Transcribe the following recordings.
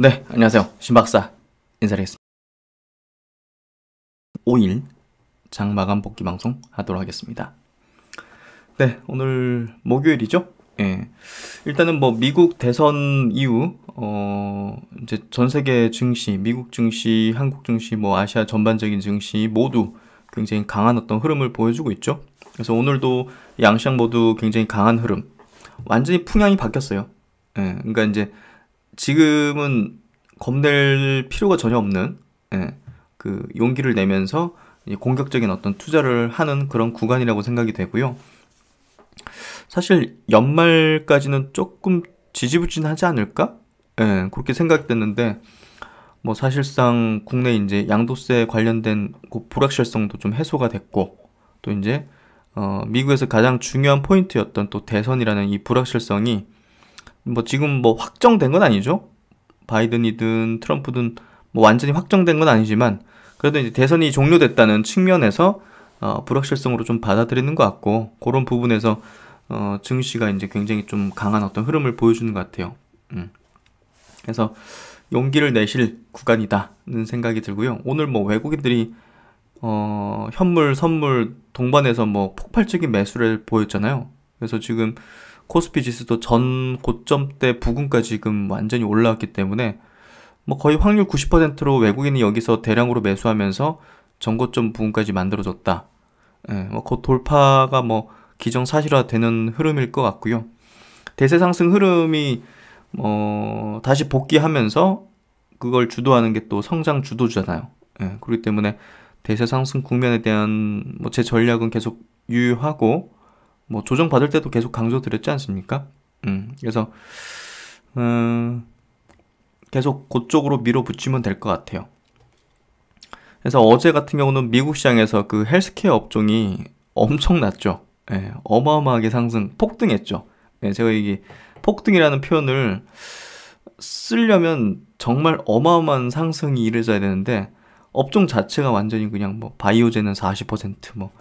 네, 안녕하세요. 신박사 인사드리겠습니다. 5일 장마감 복귀 방송 하도록 하겠습니다. 네, 오늘 목요일이죠? 예. 일단은 뭐 미국 대선 이후 이제 전 세계 증시, 미국 증시, 한국 증시, 뭐 아시아 전반적인 증시 모두 굉장히 강한 어떤 흐름을 보여주고 있죠. 그래서 오늘도 양시장 모두 굉장히 강한 흐름. 완전히 풍향이 바뀌었어요. 예. 그러니까 이제 지금은 겁낼 필요가 전혀 없는 그 용기를 내면서 공격적인 어떤 투자를 하는 그런 구간이라고 생각이 되고요. 사실 연말까지는 조금 지지부진하지 않을까? 그렇게 생각됐는데 뭐 사실상 국내 이제 양도세 관련된 그 불확실성도 좀 해소가 됐고 또 이제 미국에서 가장 중요한 포인트였던 또 대선이라는 이 불확실성이 뭐 지금 뭐 확정된 건 아니죠. 바이든이든 트럼프든 뭐 완전히 확정된 건 아니지만 그래도 이제 대선이 종료됐다는 측면에서 불확실성으로 좀 받아들이는 것 같고 그런 부분에서 증시가 이제 굉장히 좀 강한 어떤 흐름을 보여주는 것 같아요. 그래서 용기를 내실 구간이다는 생각이 들고요. 오늘 뭐 외국인들이 현물, 선물 동반해서 뭐 폭발적인 매수를 보였잖아요. 그래서 지금 코스피 지수도 전 고점대 부근까지 지금 완전히 올라왔기 때문에 뭐 거의 확률 90%로 외국인이 여기서 대량으로 매수하면서 전고점 부근까지 만들어줬다. 뭐 곧 돌파가 뭐 기정사실화되는 흐름일 것 같고요. 대세 상승 흐름이 다시 복귀하면서 그걸 주도하는 게 또 성장 주도주잖아요. 그렇기 때문에 대세 상승 국면에 대한 뭐 제 전략은 계속 유효하고 뭐 조정 받을 때도 계속 강조드렸지 않습니까? 그래서 계속 그쪽으로 밀어붙이면 될 것 같아요. 그래서 어제 같은 경우는 미국 시장에서 그 헬스케어 업종이 엄청났죠. 어마어마하게 상승, 폭등했죠. 제가 이게 폭등이라는 표현을 쓰려면 정말 어마어마한 상승이 이루어져야 되는데 업종 자체가 완전히 그냥 뭐 바이오제는 40% 뭐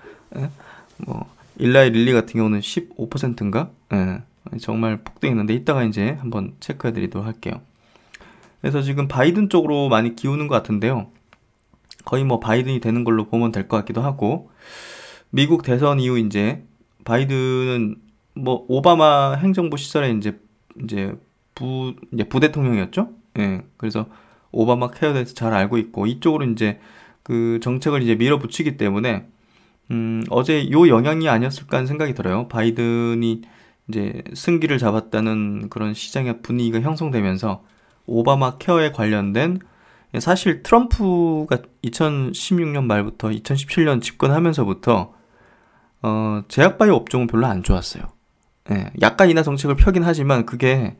일라이 릴리 같은 경우는 15%인가? 정말 폭등했는데 이따가 이제 한번 체크해 드리도록 할게요. 그래서 지금 바이든 쪽으로 많이 기우는 것 같은데요. 거의 뭐 바이든이 되는 걸로 보면 될 것 같기도 하고 미국 대선 이후 이제 바이든은 뭐 오바마 행정부 시절에 이제 부대통령이었죠. 그래서 오바마 케어에 대해서 잘 알고 있고 이쪽으로 이제 그 정책을 이제 밀어붙이기 때문에 어제 요 영향이 아니었을까 하는 생각이 들어요. 바이든이 이제 승기를 잡았다는 그런 시장의 분위기가 형성되면서 오바마 케어에 관련된 사실 트럼프가 2016년 말부터 2017년 집권하면서부터 제약바이오 업종은 별로 안 좋았어요. 약간 인하 정책을 펴긴 하지만 그게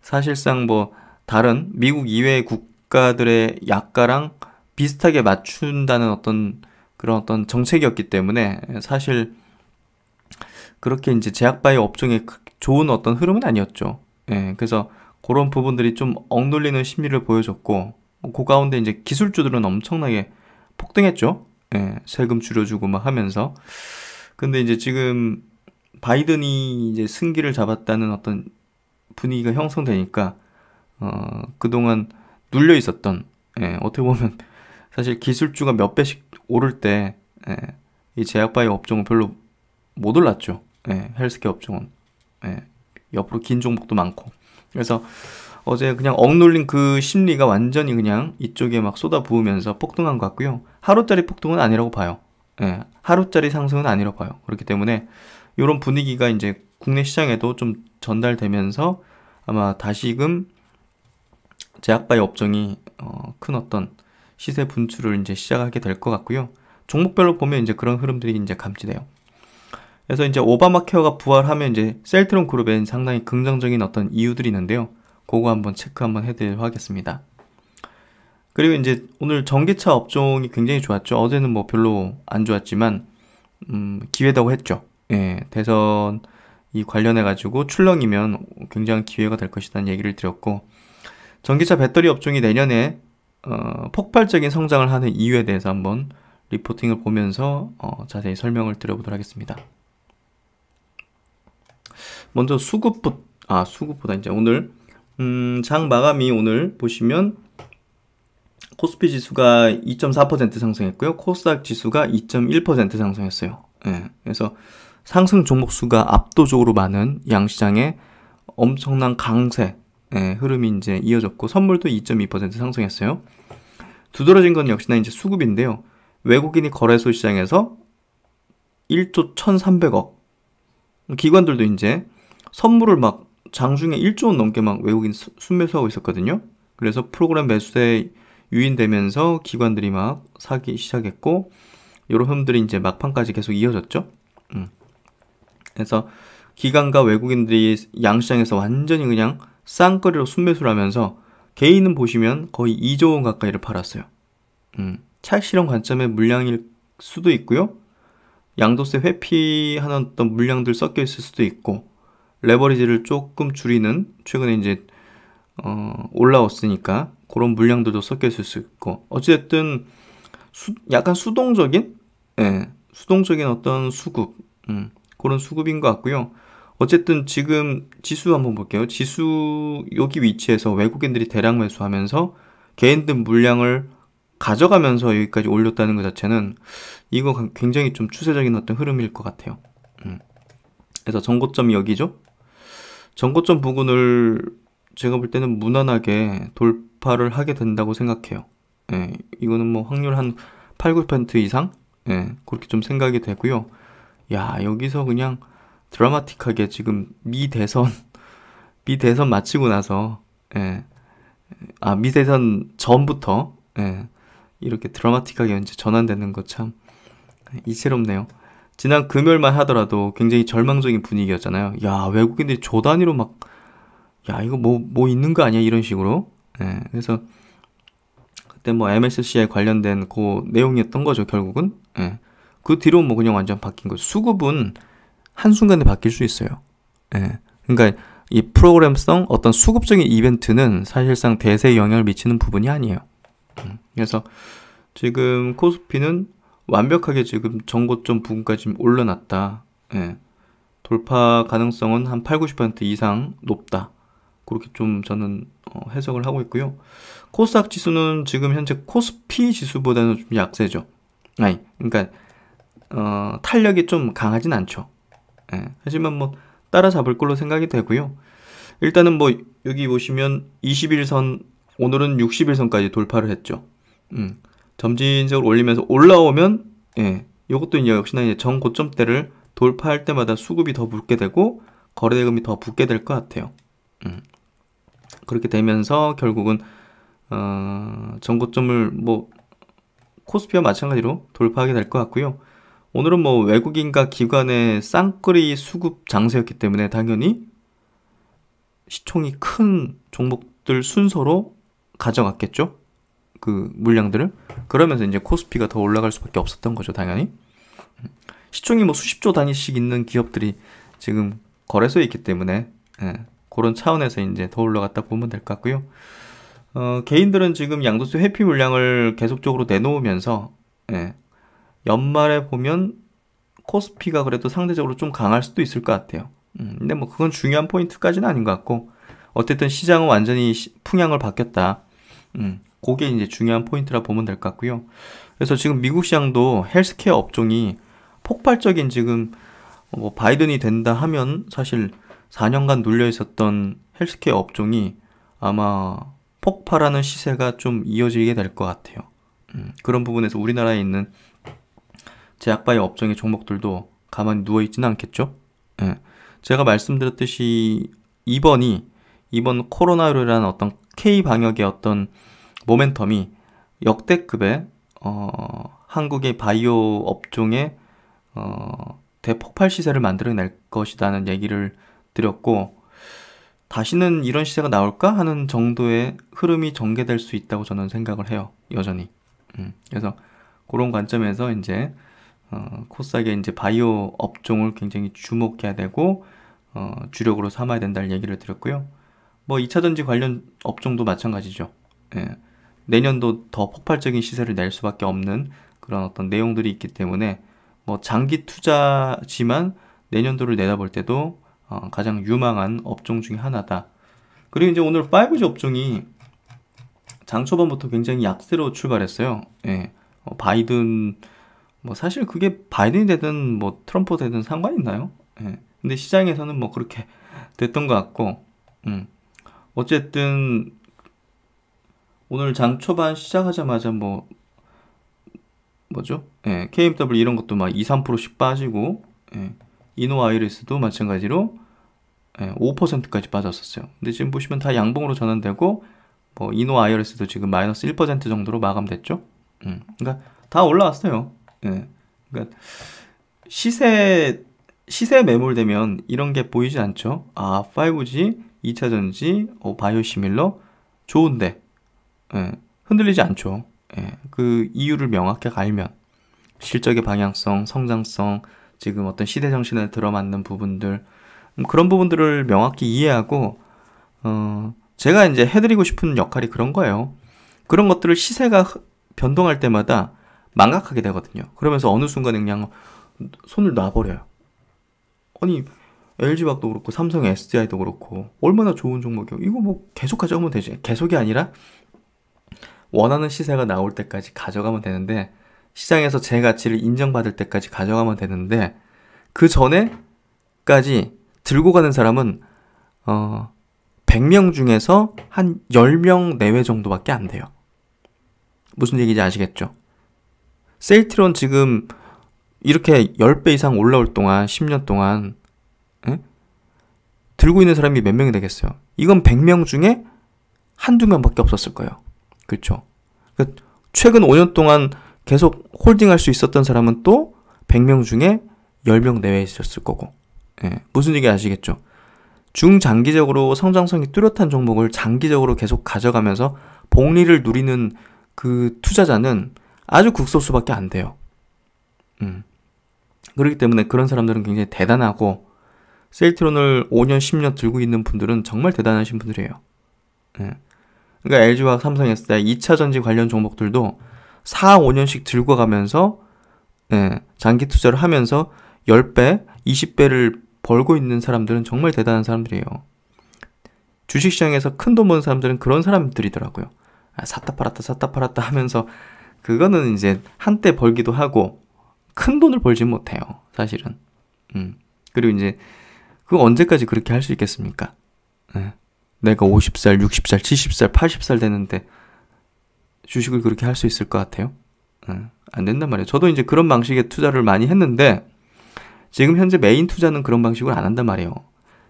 사실상 뭐 다른 미국 이외의 국가들의 약가랑 비슷하게 맞춘다는 그런 어떤 정책이었기 때문에 사실 그렇게 이제 제약바이오 업종에 좋은 어떤 흐름은 아니었죠. 그래서 그런 부분들이 좀 억눌리는 심리를 보여줬고 그 가운데 이제 기술주들은 엄청나게 폭등했죠. 세금 줄여주고 막 하면서. 근데 이제 지금 바이든이 이제 승기를 잡았다는 어떤 분위기가 형성되니까 그동안 눌려 있었던 어떻게 보면 사실 기술주가 몇 배씩 오를 때 이 제약바이오 업종은 별로 못 올랐죠. 헬스케어 업종은 옆으로 긴 종목도 많고. 그래서 어제 그냥 억눌린 그 심리가 완전히 그냥 이쪽에 막 쏟아부으면서 폭등한 것 같고요. 하루짜리 폭등은 아니라고 봐요. 하루짜리 상승은 아니라고 봐요. 그렇기 때문에 이런 분위기가 이제 국내 시장에도 좀 전달되면서 아마 다시금 제약바이오 업종이 큰 어떤 시세 분출을 이제 시작하게 될 것 같고요. 종목별로 보면 이제 그런 흐름들이 이제 감지돼요. 그래서 이제 오바마 케어가 부활하면 이제 셀트론 그룹엔 상당히 긍정적인 어떤 이유들이 있는데요. 그거 한번 체크 한번 해드리도록 하겠습니다. 그리고 이제 오늘 전기차 업종이 굉장히 좋았죠. 어제는 뭐 별로 안 좋았지만 기회다고 했죠. 대선 이 관련해가지고 출렁이면 굉장한 기회가 될 것이라는 얘기를 드렸고 전기차 배터리 업종이 내년에 폭발적인 성장을 하는 이유에 대해서 한번 리포팅을 보면서 자세히 설명을 드려보도록 하겠습니다. 먼저 수급보다 이제 오늘 장 마감이 오늘 보시면 코스피 지수가 2.4% 상승했고요. 코스닥 지수가 2.1% 상승했어요. 예, 그래서 상승 종목 수가 압도적으로 많은 양시장의 엄청난 강세 흐름이 이제 이어졌고, 선물도 2.2% 상승했어요. 두드러진 건 역시나 이제 수급인데요. 외국인이 거래소 시장에서 1조 1,300억. 기관들도 이제 선물을 막 장중에 1조 원 넘게 막 외국인 순매수하고 있었거든요. 그래서 프로그램 매수에 유인되면서 기관들이 막 사기 시작했고, 이런 흐름들이 이제 막판까지 계속 이어졌죠. 그래서 기관과 외국인들이 양시장에서 완전히 그냥 쌍거리로 순매수를 하면서 개인은 보시면 거의 2조 원 가까이를 팔았어요. 찰실현 관점의 물량일 수도 있고요. 양도세 회피하는 어떤 물량들 섞여 있을 수도 있고, 레버리지를 조금 줄이는, 최근에 이제 올라왔으니까 그런 물량들도 섞여 있을 수 있고, 어찌됐든 약간 수동적인 수동적인 어떤 수급, 그런 수급인 것 같고요. 어쨌든 지금 지수 한번 볼게요. 지수 여기 위치에서 외국인들이 대량 매수하면서 개인들 물량을 가져가면서 여기까지 올렸다는 것 자체는 이거 굉장히 좀 추세적인 어떤 흐름일 것 같아요. 그래서 전고점이 여기죠. 전고점 부근을 제가 볼 때는 무난하게 돌파를 하게 된다고 생각해요. 이거는 뭐 확률 한 8, 9% 이상? 그렇게 좀 생각이 되고요. 야, 여기서 그냥 드라마틱하게 지금 미대선 마치고 나서, 미대선 전부터, 이렇게 드라마틱하게 이제 전환되는 거 참 이채롭네요. 지난 금요일만 하더라도 굉장히 절망적인 분위기였잖아요. 야, 외국인들이 조 단위로 막, 야, 이거 뭐 있는 거 아니야? 이런 식으로. 그래서 그때 뭐 MSCI 관련된 그 내용이었던 거죠, 결국은. 그 뒤로 뭐 그냥 완전 바뀐 거죠. 수급은 한순간에 바뀔 수 있어요. 그러니까 이 프로그램성 어떤 수급적인 이벤트는 사실상 대세에 영향을 미치는 부분이 아니에요. 그래서 지금 코스피는 완벽하게 지금 전고점 부근까지 올려놨다. 돌파 가능성은 한 8, 90% 이상 높다. 그렇게 좀 저는 해석을 하고 있고요. 코스닥 지수는 지금 현재 코스피 지수보다는 좀 약세죠. 그러니까 탄력이 좀 강하진 않죠. 하지만 뭐 따라잡을 걸로 생각이 되고요. 일단은 뭐 여기 보시면 21선, 오늘은 61선까지 돌파를 했죠. 점진적으로 올리면서 올라오면, 이것도 이제 역시나 이제 전고점대를 돌파할 때마다 수급이 더 붙게 되고 거래대금이 더 붙게 될 것 같아요. 그렇게 되면서 결국은 전고점을 뭐 코스피와 마찬가지로 돌파하게 될 것 같고요. 오늘은 뭐 외국인과 기관의 쌍끌이 수급 장세였기 때문에 당연히 시총이 큰 종목들 순서로 가져갔겠죠. 그 물량들을. 그러면서 이제 코스피가 더 올라갈 수밖에 없었던 거죠, 당연히. 시총이 뭐 수십조 단위씩 있는 기업들이 지금 거래소에 있기 때문에 그런 차원에서 이제 더 올라갔다 보면 될 것 같고요. 개인들은 지금 양도세 회피 물량을 계속적으로 내놓으면서 연말에 보면 코스피가 그래도 상대적으로 좀 강할 수도 있을 것 같아요. 근데 뭐 그건 중요한 포인트까지는 아닌 것 같고, 어쨌든 시장은 완전히 풍향을 바뀌었다. 그게 이제 중요한 포인트라 보면 될 것 같고요. 그래서 지금 미국 시장도 헬스케어 업종이 폭발적인, 지금 뭐 바이든이 된다 하면 사실 4년간 눌려 있었던 헬스케어 업종이 아마 폭발하는 시세가 좀 이어지게 될 것 같아요. 그런 부분에서 우리나라에 있는 제약바이오 업종의 종목들도 가만히 누워있지는 않겠죠. 제가 말씀드렸듯이 이번 코로나19라는 어떤 K방역의 어떤 모멘텀이 역대급의 한국의 바이오 업종의 대폭발 시세를 만들어낼 것이라는 얘기를 드렸고, 다시는 이런 시세가 나올까 하는 정도의 흐름이 전개될 수 있다고 저는 생각을 해요, 여전히. 그래서 그런 관점에서 이제 코스닥의 이제 바이오 업종을 굉장히 주목해야 되고 주력으로 삼아야 된다는 얘기를 드렸고요. 뭐 2차전지 관련 업종도 마찬가지죠. 내년도 더 폭발적인 시세를 낼 수밖에 없는 그런 어떤 내용들이 있기 때문에 뭐 장기 투자지만 내년도를 내다볼 때도 가장 유망한 업종 중에 하나다. 그리고 이제 오늘 5G 업종이 장 초반부터 굉장히 약세로 출발했어요. 예. 바이든 뭐 사실 그게 바이든이 되든 뭐 트럼프 되든 상관 있나요? 예. 근데 시장에서는 뭐 그렇게 됐던 것 같고, 어쨌든 오늘 장 초반 시작하자마자 뭐죠? 예, KMW 이런 것도 막 2, 3%씩 빠지고, 예, 이노아이리스도 마찬가지로 5%까지 빠졌었어요. 근데 지금 보시면 다 양봉으로 전환되고, 뭐 이노아이리스도 지금 마이너스 1% 정도로 마감됐죠. 그러니까 다 올라왔어요. 예, 그러니까 시세 매몰되면 이런 게 보이지 않죠. 아, 5G, 2차 전지, 바이오시밀러 좋은데, 예, 흔들리지 않죠. 예, 그 이유를 명확하게 알면 실적의 방향성, 성장성, 지금 어떤 시대 정신에 들어맞는 부분들, 그런 부분들을 명확히 이해하고 제가 이제 해드리고 싶은 역할이 그런 거예요. 그런 것들을 시세가 변동할 때마다 망각하게 되거든요. 그러면서 어느 순간에 그냥 손을 놔버려요. 아니, LG화학도 그렇고 삼성 SDI도 그렇고 얼마나 좋은 종목이요. 이거 뭐 계속 가져가면 되지. 계속이 아니라 원하는 시세가 나올 때까지 가져가면 되는데, 시장에서 제 가치를 인정받을 때까지 가져가면 되는데, 그 전에까지 들고 가는 사람은 100명 중에서 한 10명 내외 정도밖에 안 돼요. 무슨 얘기인지 아시겠죠? 셀트리온 지금 이렇게 10배 이상 올라올 동안, 10년 동안 들고 있는 사람이 몇 명이 되겠어요? 이건 100명 중에 한두 명밖에 없었을 거예요. 그렇죠? 그러니까 최근 5년 동안 계속 홀딩할 수 있었던 사람은 또 100명 중에 10명 내외에 있었을 거고. 예, 무슨 얘기 아시겠죠? 중장기적으로 성장성이 뚜렷한 종목을 장기적으로 계속 가져가면서 복리를 누리는 그 투자자는 아주 극소수밖에 안 돼요. 그렇기 때문에 그런 사람들은 굉장히 대단하고, 셀트론을 5년, 10년 들고 있는 분들은 정말 대단하신 분들이에요. 예. 그러니까 LG화학, 삼성 SDI, 2차 전지 관련 종목들도 4, 5년씩 들고 가면서 장기 투자를 하면서 10배, 20배를 벌고 있는 사람들은 정말 대단한 사람들이에요. 주식시장에서 큰 돈 버는 사람들은 그런 사람들이더라고요. 샀다 팔았다 하면서 그거는 이제 한때 벌기도 하고 큰 돈을 벌지 못해요, 사실은. 그리고 이제 그거 언제까지 그렇게 할 수 있겠습니까? 내가 50살, 60살, 70살, 80살 되는데 주식을 그렇게 할 수 있을 것 같아요? 안 된단 말이에요. 저도 이제 그런 방식의 투자를 많이 했는데 지금 현재 메인 투자는 그런 방식으로 안 한단 말이에요.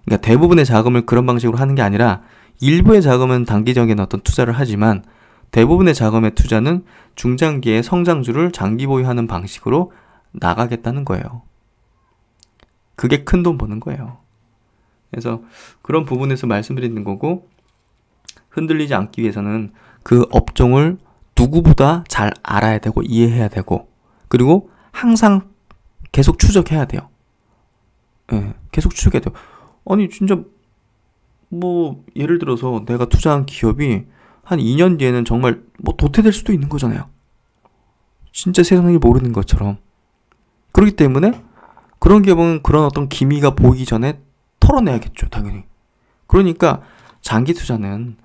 그러니까 대부분의 자금을 그런 방식으로 하는 게 아니라 일부의 자금은 단기적인 어떤 투자를 하지만 대부분의 자금의 투자는 중장기의 성장주를 장기 보유하는 방식으로 나가겠다는 거예요. 그게 큰 돈 버는 거예요. 그래서 그런 부분에서 말씀드리는 거고, 흔들리지 않기 위해서는 그 업종을 누구보다 잘 알아야 되고 이해해야 되고, 그리고 항상 계속 추적해야 돼요. 예, 계속 추적해야 돼요. 아니 진짜 뭐 예를 들어서 내가 투자한 기업이 한 2년 뒤에는 정말 뭐 도태될 수도 있는 거잖아요. 진짜 세상을 모르는 것처럼. 그렇기 때문에 그런 기업은 그런 어떤 기미가 보이기 전에 털어내야겠죠, 당연히. 그러니까 장기 투자는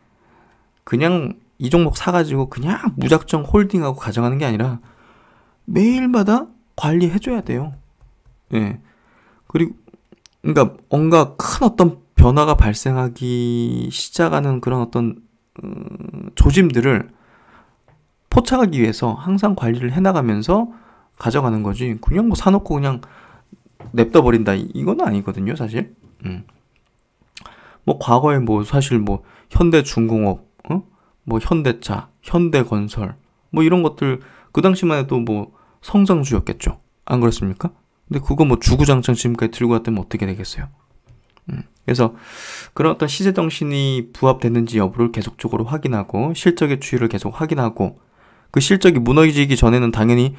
그냥 이 종목 사가지고 그냥 무작정 홀딩하고 가져가는 게 아니라 매일마다 관리해줘야 돼요. 예. 그리고 그러니까 뭔가 큰 어떤 변화가 발생하기 시작하는 그런 어떤 조짐들을 포착하기 위해서 항상 관리를 해나가면서 가져가는 거지. 그냥 뭐 사놓고 그냥 냅둬 버린다, 이건 아니거든요, 사실. 뭐 과거에 뭐 사실 뭐 현대중공업, 뭐 현대차, 현대건설, 뭐 이런 것들 그 당시만 해도 뭐 성장주였겠죠. 안 그렇습니까? 근데 그거 뭐 주구장창 지금까지 들고 갔다면 어떻게 되겠어요? 그래서 그런 어떤 시세 정신이 부합됐는지 여부를 계속적으로 확인하고, 실적의 추이를 계속 확인하고, 그 실적이 무너지기 전에는 당연히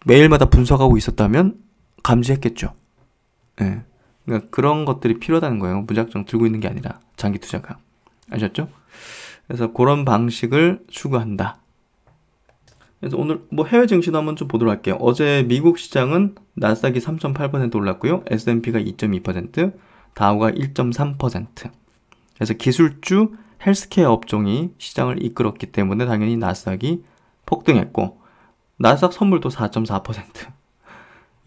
매일마다 분석하고 있었다면 감지했겠죠. 예. 그러니까 그런 것들이 필요하다는 거예요. 무작정 들고 있는 게 아니라, 장기 투자가. 아셨죠? 그래서 그런 방식을 추구한다. 그래서 오늘 뭐 해외 증시도 한번 좀 보도록 할게요. 어제 미국 시장은 나스닥이 3.8% 올랐고요. S&P가 2.2%, 다우가 1.3%. 그래서 기술주 헬스케어 업종이 시장을 이끌었기 때문에 당연히 나스닥이 폭등했고, 나스닥 선물도 4.4%.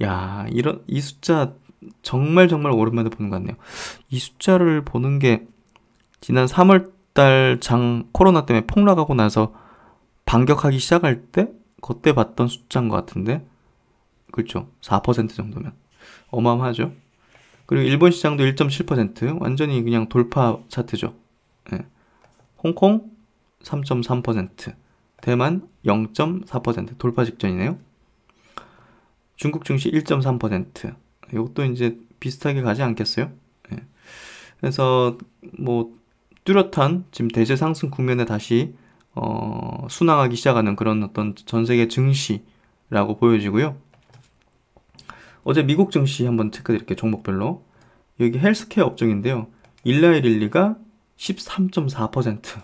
야, 이 숫자 정말 오랜만에 보는 것 같네요. 이 숫자를 보는 게 지난 3월달 장 코로나 때문에 폭락하고 나서 반격하기 시작할 때 그때 봤던 숫자인 것 같은데, 그렇죠? 4% 정도면 어마어마하죠. 그리고 일본 시장도 1.7%, 완전히 그냥 돌파 차트죠. 예. 홍콩 3.3%, 대만 0.4% 돌파 직전이네요. 중국 증시 1.3%. 이것도 이제 비슷하게 가지 않겠어요? 예. 그래서 뭐 뚜렷한 지금 대세 상승 국면에 다시 순항하기 시작하는 그런 어떤 전 세계 증시라고 보여지고요. 어제 미국 증시 한번 체크드릴게요. 종목별로. 여기 헬스케어 업종인데요. 일라이릴리가 13.4%,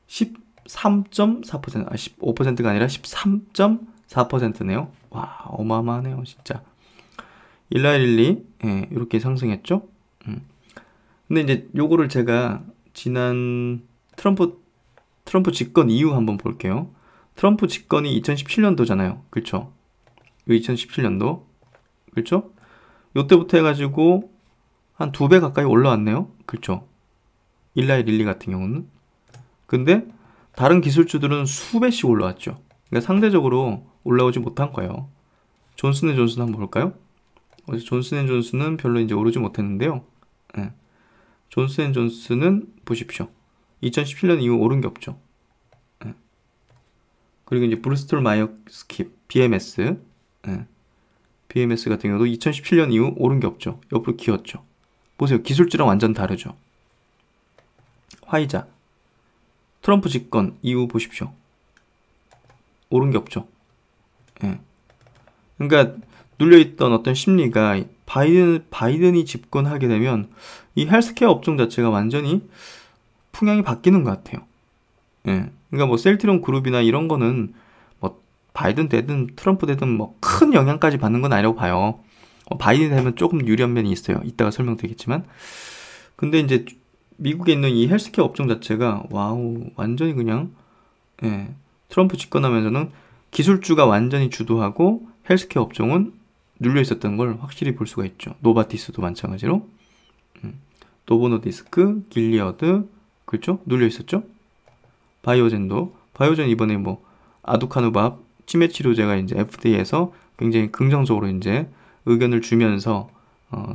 13.4%, 15%가 아니라 13.4%네요. 와, 어마어마하네요, 진짜. 일라이릴리, 예, 이렇게 상승했죠. 근데 이제 요거를 제가 지난 트럼프 집권 이후 한번 볼게요. 트럼프 집권이 2017년도잖아요. 그렇죠? 요 2017년도. 그렇죠? 요때부터 해가지고 한 2배 가까이 올라왔네요. 그렇죠? 일라이릴리 같은 경우는. 근데 다른 기술주들은 수배씩 올라왔죠. 그러니까 상대적으로 올라오지 못한 거예요. 존슨앤존슨 한번 볼까요? 어제 존슨앤존슨은 별로 이제 오르지 못했는데요. 예. 존슨앤존슨은 보십시오. 2017년 이후 오른 게 없죠. 예. 그리고 이제 브루스톨 마이어스킵 BMS, 예. BMS 같은 경우도 2017년 이후 오른 게 없죠. 옆으로 기었죠. 보세요. 기술주랑 완전 다르죠. 화이자 트럼프 집권 이후 보십시오. 오른 게 없죠. 예. 그러니까 눌려있던 어떤 심리가 바이든이 집권하게 되면 이 헬스케어 업종 자체가 완전히 풍향이 바뀌는 것 같아요. 예. 그러니까 뭐 셀트리온 그룹이나 이런 거는 뭐 바이든 되든 트럼프 되든 뭐 큰 영향까지 받는 건 아니라고 봐요. 바이든 되면 조금 유리한 면이 있어요. 이따가 설명드리겠지만. 근데 이제 미국에 있는 이 헬스케어 업종 자체가 와우, 완전히 그냥, 예, 트럼프 집권하면서는 기술주가 완전히 주도하고 헬스케어 업종은 눌려 있었던 걸 확실히 볼 수가 있죠. 노바티스도 마찬가지로, 노보노디스크, 길리어드, 그렇죠? 눌려 있었죠. 바이오젠 이번에 뭐 아두카누밥 치매 치료제가 이제 FDA에서 굉장히 긍정적으로 이제 의견을 주면서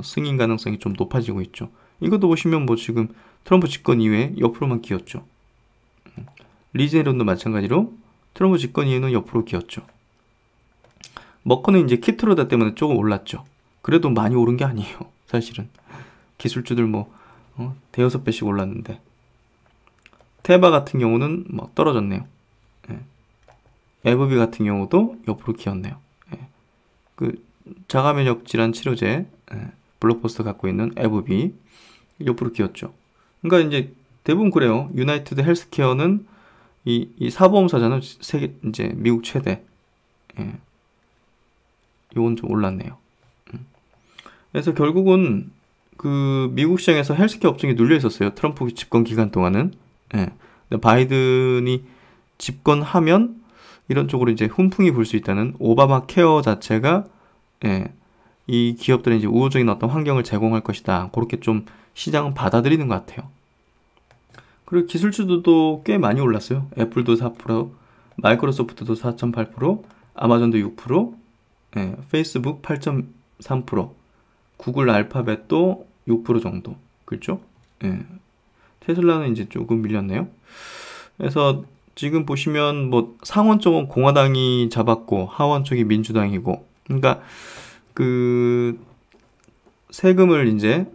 승인 가능성이 좀 높아지고 있죠. 이것도 보시면 뭐 지금 트럼프 집권 이후에 옆으로만 기었죠. 리제론도 마찬가지로 트럼프 집권 이후에는 옆으로 기었죠. 머커는 이제 키트로다 때문에 조금 올랐죠. 그래도 많이 오른 게 아니에요. 사실은 기술주들 뭐 대여섯 배씩 올랐는데, 테바 같은 경우는 뭐 떨어졌네요. 예. 에브비 같은 경우도 옆으로 기었네요. 예. 그 자가면역 질환 치료제, 예, 블록버스터 갖고 있는 에브비 옆으로 기었죠. 그러니까 이제 대부분 그래요. 유나이티드 헬스케어는 이 사보험사잖아요. 세계 이제 미국 최대. 예. 이건 좀 올랐네요. 그래서 결국은 그 미국 시장에서 헬스케어 업종이 눌려 있었어요. 트럼프 집권 기간 동안은. 예. 근데 바이든이 집권하면 이런 쪽으로 이제 훈풍이 불 수 있다는 오바마 케어 자체가, 예, 이 기업들은 이제 우호적인 어떤 환경을 제공할 것이다. 그렇게 좀 시장은 받아들이는 것 같아요. 그리고 기술주도 꽤 많이 올랐어요. 애플도 4%, 마이크로소프트도 4.8%, 아마존도 6%, 예, 페이스북 8.3%, 구글 알파벳도 6% 정도. 그렇죠? 예. 테슬라는 이제 조금 밀렸네요. 그래서 지금 보시면 뭐 상원 쪽은 공화당이 잡았고 하원 쪽이 민주당이고, 그러니까 그 세금을 이제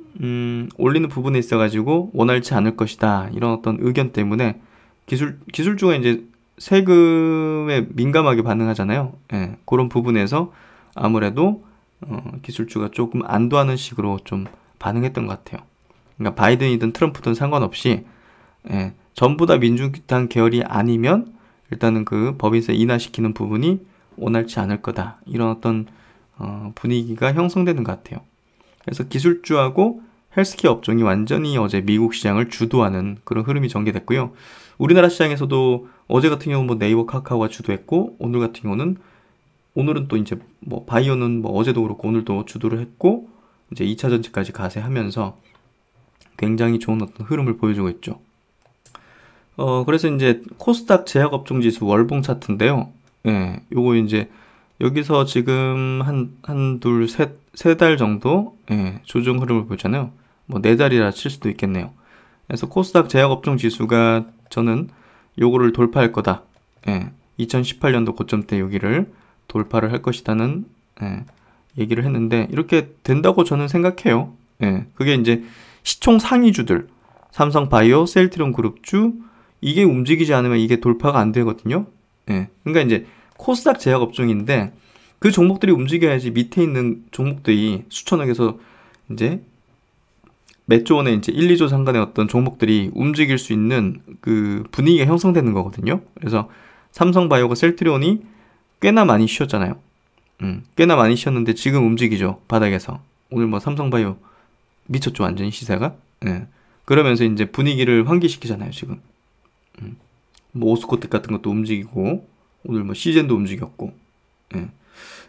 올리는 부분에 있어가지고 원활치 않을 것이다, 이런 어떤 의견 때문에 기술주가 이제 세금에 민감하게 반응하잖아요. 예, 그런 부분에서 아무래도 기술주가 조금 안도하는 식으로 좀 반응했던 것 같아요. 그러니까 바이든이든 트럼프든 상관없이, 예, 전부 다 민주당 계열이 아니면 일단은 그 법인세 인하시키는 부분이 원활치 않을 거다, 이런 어떤 분위기가 형성되는 것 같아요. 그래서 기술주하고 헬스케어 업종이 완전히 어제 미국 시장을 주도하는 그런 흐름이 전개됐고요. 우리나라 시장에서도 어제 같은 경우는 뭐 네이버 카카오가 주도했고, 오늘 같은 경우는 오늘은 또 이제 뭐 바이오는 뭐 어제도 그렇고 오늘도 주도를 했고, 이제 2차 전지까지 가세하면서 굉장히 좋은 어떤 흐름을 보여주고 있죠. 그래서 이제 코스닥 제약업종 지수 월봉 차트인데요. 예, 요거 이제 여기서 지금 세 달 정도, 예, 조정 흐름을 보잖아요. 뭐 네 달이라 칠 수도 있겠네요. 그래서 코스닥 제약업종 지수가 저는 요거를 돌파할 거다. 예, 2018년도 고점 때 여기를 돌파를 할 것이다는, 예, 얘기를 했는데, 이렇게 된다고 저는 생각해요. 예, 그게 이제 시총 상위주들, 삼성바이오, 셀트리온 그룹주, 이게 움직이지 않으면 이게 돌파가 안 되거든요. 예, 그러니까 이제 코스닥 제약 업종인데 그 종목들이 움직여야지 밑에 있는 종목들이 수천억에서 이제 몇 조 원의 이제 1, 2조 상간의 어떤 종목들이 움직일 수 있는 그 분위기가 형성되는 거거든요. 그래서 삼성바이오가 셀트리온이 꽤나 많이 쉬었잖아요. 꽤나 많이 쉬었는데 지금 움직이죠. 바닥에서. 오늘 뭐 삼성바이오 미쳤죠. 완전히 시세가. 예. 그러면서 이제 분위기를 환기시키잖아요. 지금. 뭐 오스코텍 같은 것도 움직이고 오늘 뭐 시젠도 움직였고. 예.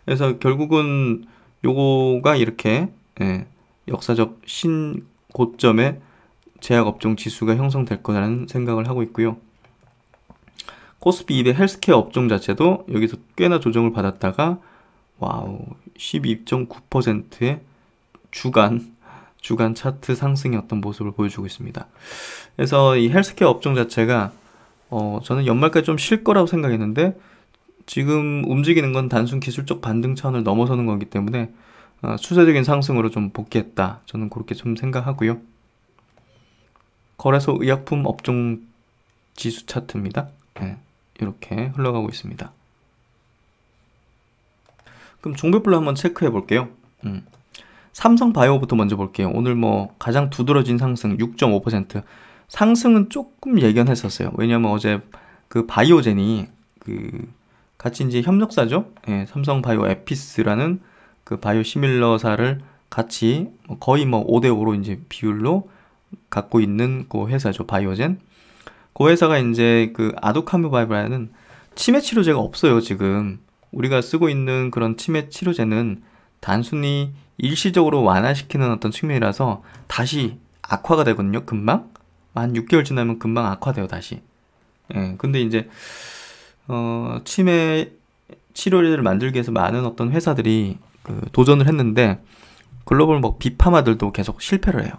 그래서 결국은 요거가 이렇게, 예, 역사적 신고점의 제약업종 지수가 형성될 거라는 생각을 하고 있고요. 코스피 200 헬스케어 업종 자체도 여기서 꽤나 조정을 받았다가 와우 12.9%의 주간 차트 상승의 어떤 모습을 보여주고 있습니다. 그래서 이 헬스케어 업종 자체가 저는 연말까지 좀 쉴 거라고 생각했는데 지금 움직이는 건 단순 기술적 반등 차원을 넘어서는 거기 때문에 추세적인 상승으로 좀 복귀했다. 저는 그렇게 좀 생각하고요. 거래소 의약품 업종 지수 차트입니다. 네, 이렇게 흘러가고 있습니다. 그럼 종목별로 한번 체크해 볼게요. 삼성바이오부터 먼저 볼게요. 오늘 뭐 가장 두드러진 상승 6.5%. 상승은 조금 예견했었어요. 왜냐면 어제 그 바이오젠이 그 같이 이제 협력사죠. 예, 삼성바이오 에피스라는 그 바이오 시밀러사를 같이 거의 뭐 5대5로 이제 비율로 갖고 있는 그 회사죠. 바이오젠. 그 회사가 이제 그 아두카누바이브라는 치매 치료제가 없어요. 지금 우리가 쓰고 있는 그런 치매 치료제는 단순히 일시적으로 완화시키는 어떤 측면이라서 다시 악화가 되거든요. 금방 한 6개월 지나면 금방 악화돼요. 다시. 예, 근데 이제 치매 치료제를 만들기 위해서 많은 어떤 회사들이 그 도전을 했는데 글로벌 뭐 빅파마들도 계속 실패를 해요.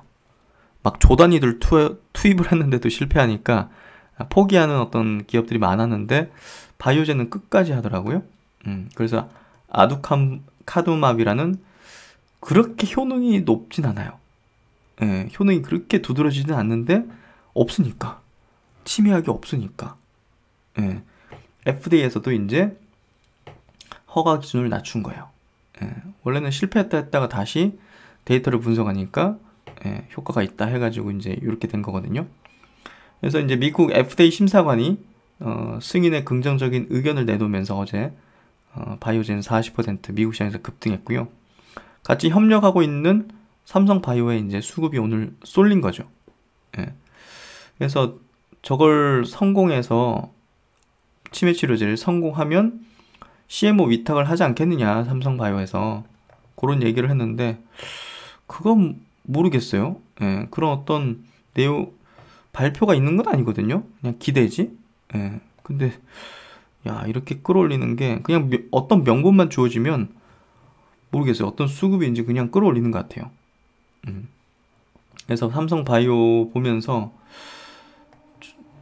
막 조단위들 투입을 했는데도 실패하니까 포기하는 어떤 기업들이 많았는데 바이오젠은 끝까지 하더라고요. 그래서 아두카두맙이라는 그렇게 효능이 높진 않아요. 예, 효능이 그렇게 두드러지진 않는데 없으니까. 치매약이 없으니까. 예, FDA에서도 이제 허가 기준을 낮춘 거예요. 예, 원래는 실패했다 했다가 다시 데이터를 분석하니까, 예, 효과가 있다 해가지고 이제 이렇게 된 거거든요. 그래서 이제 미국 FDA 심사관이 승인에 긍정적인 의견을 내놓으면서 어제 바이오젠 40% 미국 시장에서 급등했고요. 같이 협력하고 있는 삼성바이오의 이제 수급이 오늘 쏠린 거죠. 예. 그래서 저걸 성공해서 치매 치료제를 성공하면 CMO 위탁을 하지 않겠느냐, 삼성바이오에서 그런 얘기를 했는데 그건 모르겠어요. 예. 그런 어떤 내용 발표가 있는 건 아니거든요. 그냥 기대지. 예. 근데 야, 이렇게 끌어올리는 게 그냥 어떤 명분만 주어지면 모르겠어요. 어떤 수급인지 그냥 끌어올리는 것 같아요. 그래서 삼성바이오 보면서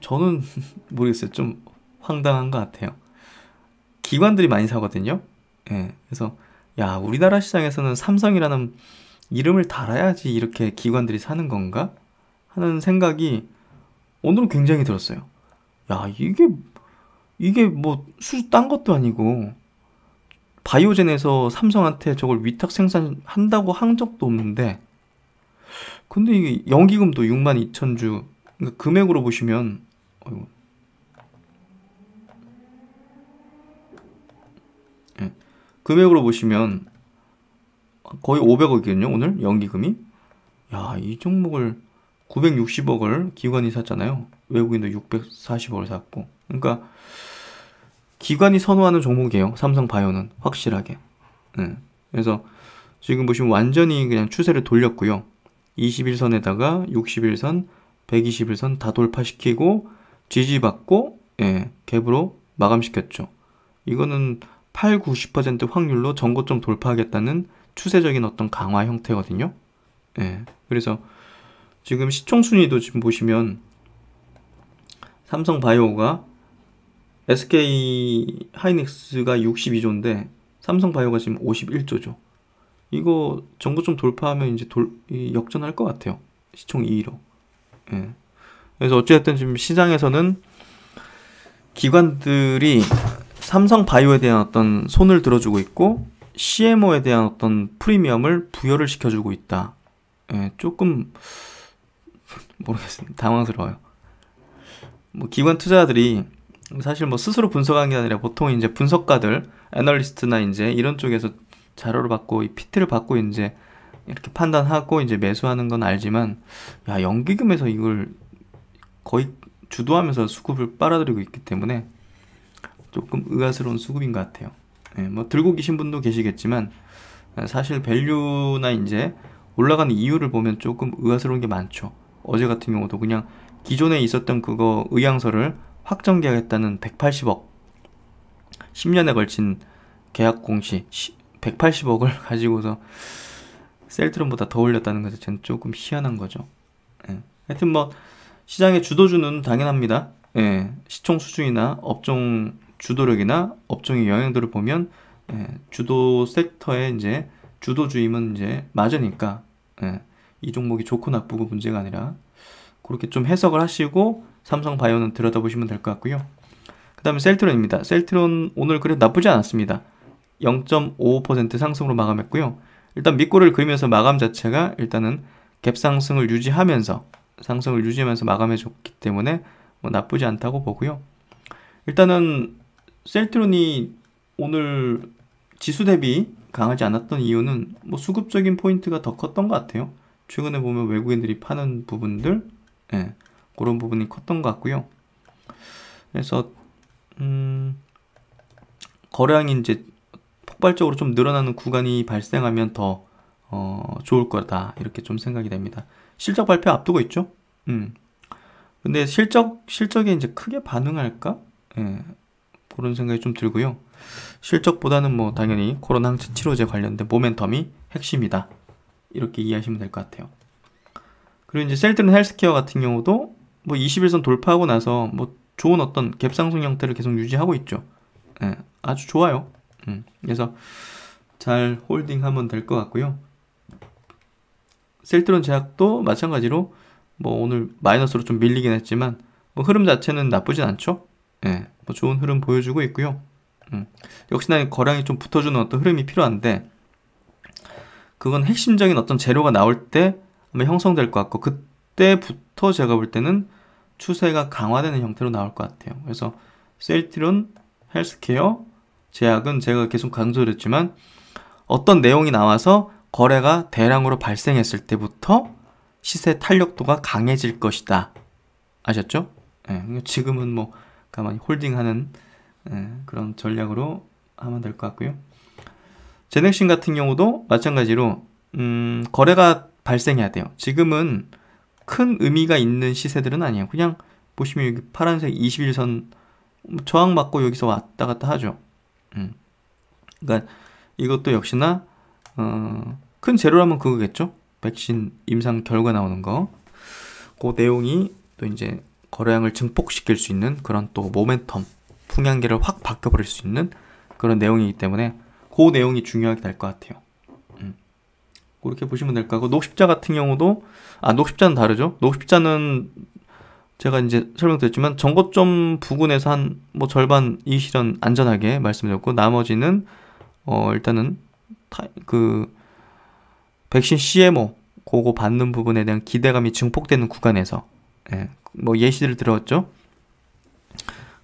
저는 모르겠어요. 좀 황당한 것 같아요. 기관들이 많이 사거든요. 예. 그래서 야, 우리나라 시장에서는 삼성이라는 이름을 달아야지 이렇게 기관들이 사는 건가 하는 생각이 오늘은 굉장히 들었어요. 야, 이게 뭐 수주 딴 것도 아니고 바이오젠에서 삼성한테 저걸 위탁 생산한다고 한 적도 없는데 근데 이게 연기금도 62,000주 그러니까 금액으로 보시면 예, 금액으로 보시면 거의 500억이거든요. 오늘 연기금이. 야, 이 종목을 960억을 기관이 샀잖아요. 외국인도 640억을 샀고. 그러니까 기관이 선호하는 종목이에요. 삼성바이오는 확실하게. 그래서 지금 보시면 완전히 그냥 추세를 돌렸고요. 21선에다가 61선, 121선 다 돌파시키고 지지받고 갭으로 마감시켰죠. 이거는 8, 90% 확률로 전고점 돌파하겠다는 추세적인 어떤 강화 형태거든요. 그래서 지금 시총순위도 지금 보시면 삼성바이오가 SK 하이닉스가 62조인데 삼성바이오가 지금 51조죠. 이거 전고점 돌파하면 이제 역전할 것 같아요. 시총 2위로. 그래서 어쨌든 지금 시장에서는 기관들이 삼성바이오에 대한 어떤 손을 들어주고 있고 CMO에 대한 어떤 프리미엄을 부여를 시켜주고 있다. 조금 모르겠습니다. 당황스러워요. 뭐 기관 투자자들이 사실 뭐 스스로 분석하는 게 아니라 보통 이제 분석가들, 애널리스트나 이제 이런 쪽에서 자료를 받고 이 PT를 받고 이제 이렇게 판단하고 이제 매수하는 건 알지만, 야, 연기금에서 이걸 거의 주도하면서 수급을 빨아들이고 있기 때문에 조금 의아스러운 수급인 것 같아요. 뭐 들고 계신 분도 계시겠지만 사실 밸류나 이제 올라가는 이유를 보면 조금 의아스러운 게 많죠. 어제 같은 경우도 그냥 기존에 있었던 그거 의향서를 확정 계약했다는 180억 10년에 걸친 계약 공시 180억을 가지고서 셀트론보다 더 올렸다는 것은 저는 조금 희한한 거죠. 하여튼 뭐 시장의 주도주는 당연합니다. 시총 수준이나 업종 주도력이나 업종의 영향들을 보면 주도 섹터의 이제 주도주임은 이제 맞으니까 이 종목이 좋고 나쁘고 문제가 아니라 그렇게 좀 해석을 하시고 삼성바이오는 들여다보시면 될 것 같고요. 그 다음에 셀트론입니다. 셀트론 오늘 그래도 나쁘지 않았습니다. 0.55% 상승으로 마감했고요. 일단 밑꼬리를 그리면서 마감 자체가 일단은 갭 상승을 유지하면서 마감해줬기 때문에 뭐 나쁘지 않다고 보고요. 일단은 셀트론이 오늘 지수 대비 강하지 않았던 이유는 뭐 수급적인 포인트가 더 컸던 것 같아요. 최근에 보면 외국인들이 파는 부분들, 그런 부분이 컸던 것 같고요. 그래서 거래량이 이제 폭발적으로 좀 늘어나는 구간이 발생하면 더 좋을 거다, 이렇게 좀 생각이 됩니다. 실적 발표 앞두고 있죠. 근데 실적에 이제 크게 반응할까? 그런 생각이 좀 들고요. 실적보다는 뭐 당연히 코로나 항체 치료제 관련된 모멘텀이 핵심이다, 이렇게 이해하시면 될 것 같아요. 그리고 이제 셀트론 헬스케어 같은 경우도 뭐 21선 돌파하고 나서 뭐 좋은 어떤 갭 상승 형태를 계속 유지하고 있죠. 아주 좋아요. 그래서 잘 홀딩하면 될 것 같고요. 셀트론 제약도 마찬가지로 뭐 오늘 마이너스로 좀 밀리긴 했지만 뭐 흐름 자체는 나쁘진 않죠. 뭐 좋은 흐름 보여주고 있고요. 역시나 거량이 좀 붙어주는 어떤 흐름이 필요한데 그건 핵심적인 어떤 재료가 나올 때 아마 형성될 것 같고, 그때부터 제가 볼 때는 추세가 강화되는 형태로 나올 것 같아요. 그래서 셀트론, 헬스케어, 제약은 제가 계속 강조드렸지만 어떤 내용이 나와서 거래가 대량으로 발생했을 때부터 시세 탄력도가 강해질 것이다. 아셨죠? 지금은 뭐 가만히 홀딩하는 그런 전략으로 하면 될 것 같고요. 제넥신 같은 경우도 마찬가지로 거래가 발생해야 돼요. 지금은 큰 의미가 있는 시세들은 아니에요. 그냥 보시면 여기 파란색 21선 저항받고 여기서 왔다 갔다 하죠. 그러니까 이것도 역시나 큰 재료라면 그거겠죠. 백신 임상 결과 나오는 거. 그 내용이 또 이제 거래량을 증폭시킬 수 있는 그런 또 모멘텀, 풍향계를 확 바꿔버릴 수 있는 그런 내용이기 때문에 그 내용이 중요하게 될 것 같아요. 그렇게 보시면 될 것 같고, 녹십자 같은 경우도 녹십자는 다르죠. 녹십자는 제가 이제 설명드렸지만 전고점 부근에서 한 뭐 절반 이 실현 안전하게 말씀드렸고, 나머지는 일단은 그 백신 CMO 그거 받는 부분에 대한 기대감이 증폭되는 구간에서 뭐 예시를 들었죠.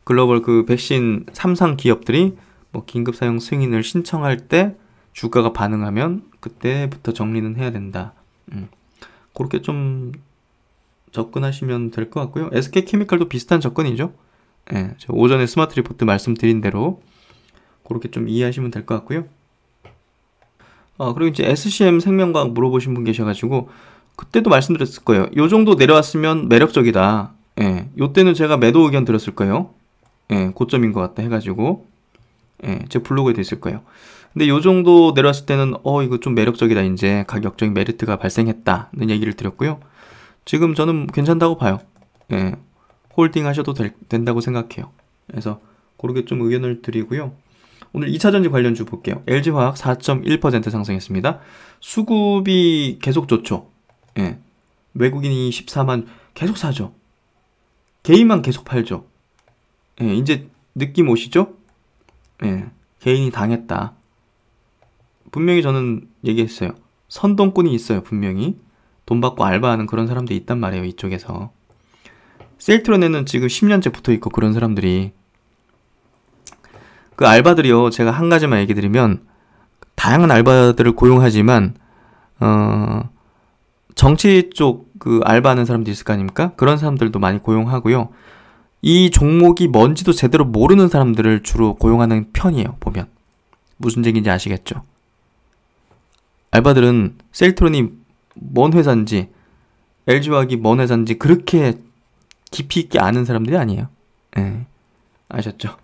글로벌 그 백신 3상 기업들이 뭐 긴급 사용 승인을 신청할 때 주가가 반응하면 그때부터 정리는 해야 된다. 그렇게 좀 접근하시면 될 것 같고요. SK케미칼도 비슷한 접근이죠. 예, 제가 오전에 스마트 리포트 말씀드린 대로 그렇게 좀 이해하시면 될 것 같고요. 그리고 이제 SCM 생명과학 물어보신 분 계셔가지고 그때도 말씀드렸을 거예요. 요 정도 내려왔으면 매력적이다. 예, 요때는 제가 매도 의견 드렸을 거예요. 예, 고점인 것 같다 해가지고 예, 제 블로그에도 있을 거예요. 근데 요 정도 내려왔을 때는 이거 좀 매력적이다. 이제 가격적인 메리트가 발생했다는 얘기를 드렸고요. 지금 저는 괜찮다고 봐요. 예, 홀딩 하셔도 된다고 생각해요. 그래서 그렇게 좀 의견을 드리고요. 오늘 2차전지 관련주 볼게요. LG화학 4.1% 상승했습니다. 수급이 계속 좋죠. 예, 외국인이 14만 계속 사죠. 개인만 계속 팔죠. 예, 이제 느낌 오시죠? 예, 개인이 당했다. 분명히 저는 얘기했어요. 선동꾼이 있어요. 분명히 돈 받고 알바하는 그런 사람들이 있단 말이에요. 이쪽에서 셀트론에는 지금 10년째 붙어있고 그런 사람들이 그 알바들이요. 제가 한 가지만 얘기 드리면 다양한 알바들을 고용하지만 정치 쪽 그 알바하는 사람도 있을 거 아닙니까? 그런 사람들도 많이 고용하고요. 이 종목이 뭔지도 제대로 모르는 사람들을 주로 고용하는 편이에요. 보면 무슨 얘기인지 아시겠죠? 알바들은 셀트론이 뭔 회사인지 LG화학이 뭔 회사인지 그렇게 깊이 있게 아는 사람들이 아니에요. 예, 아셨죠?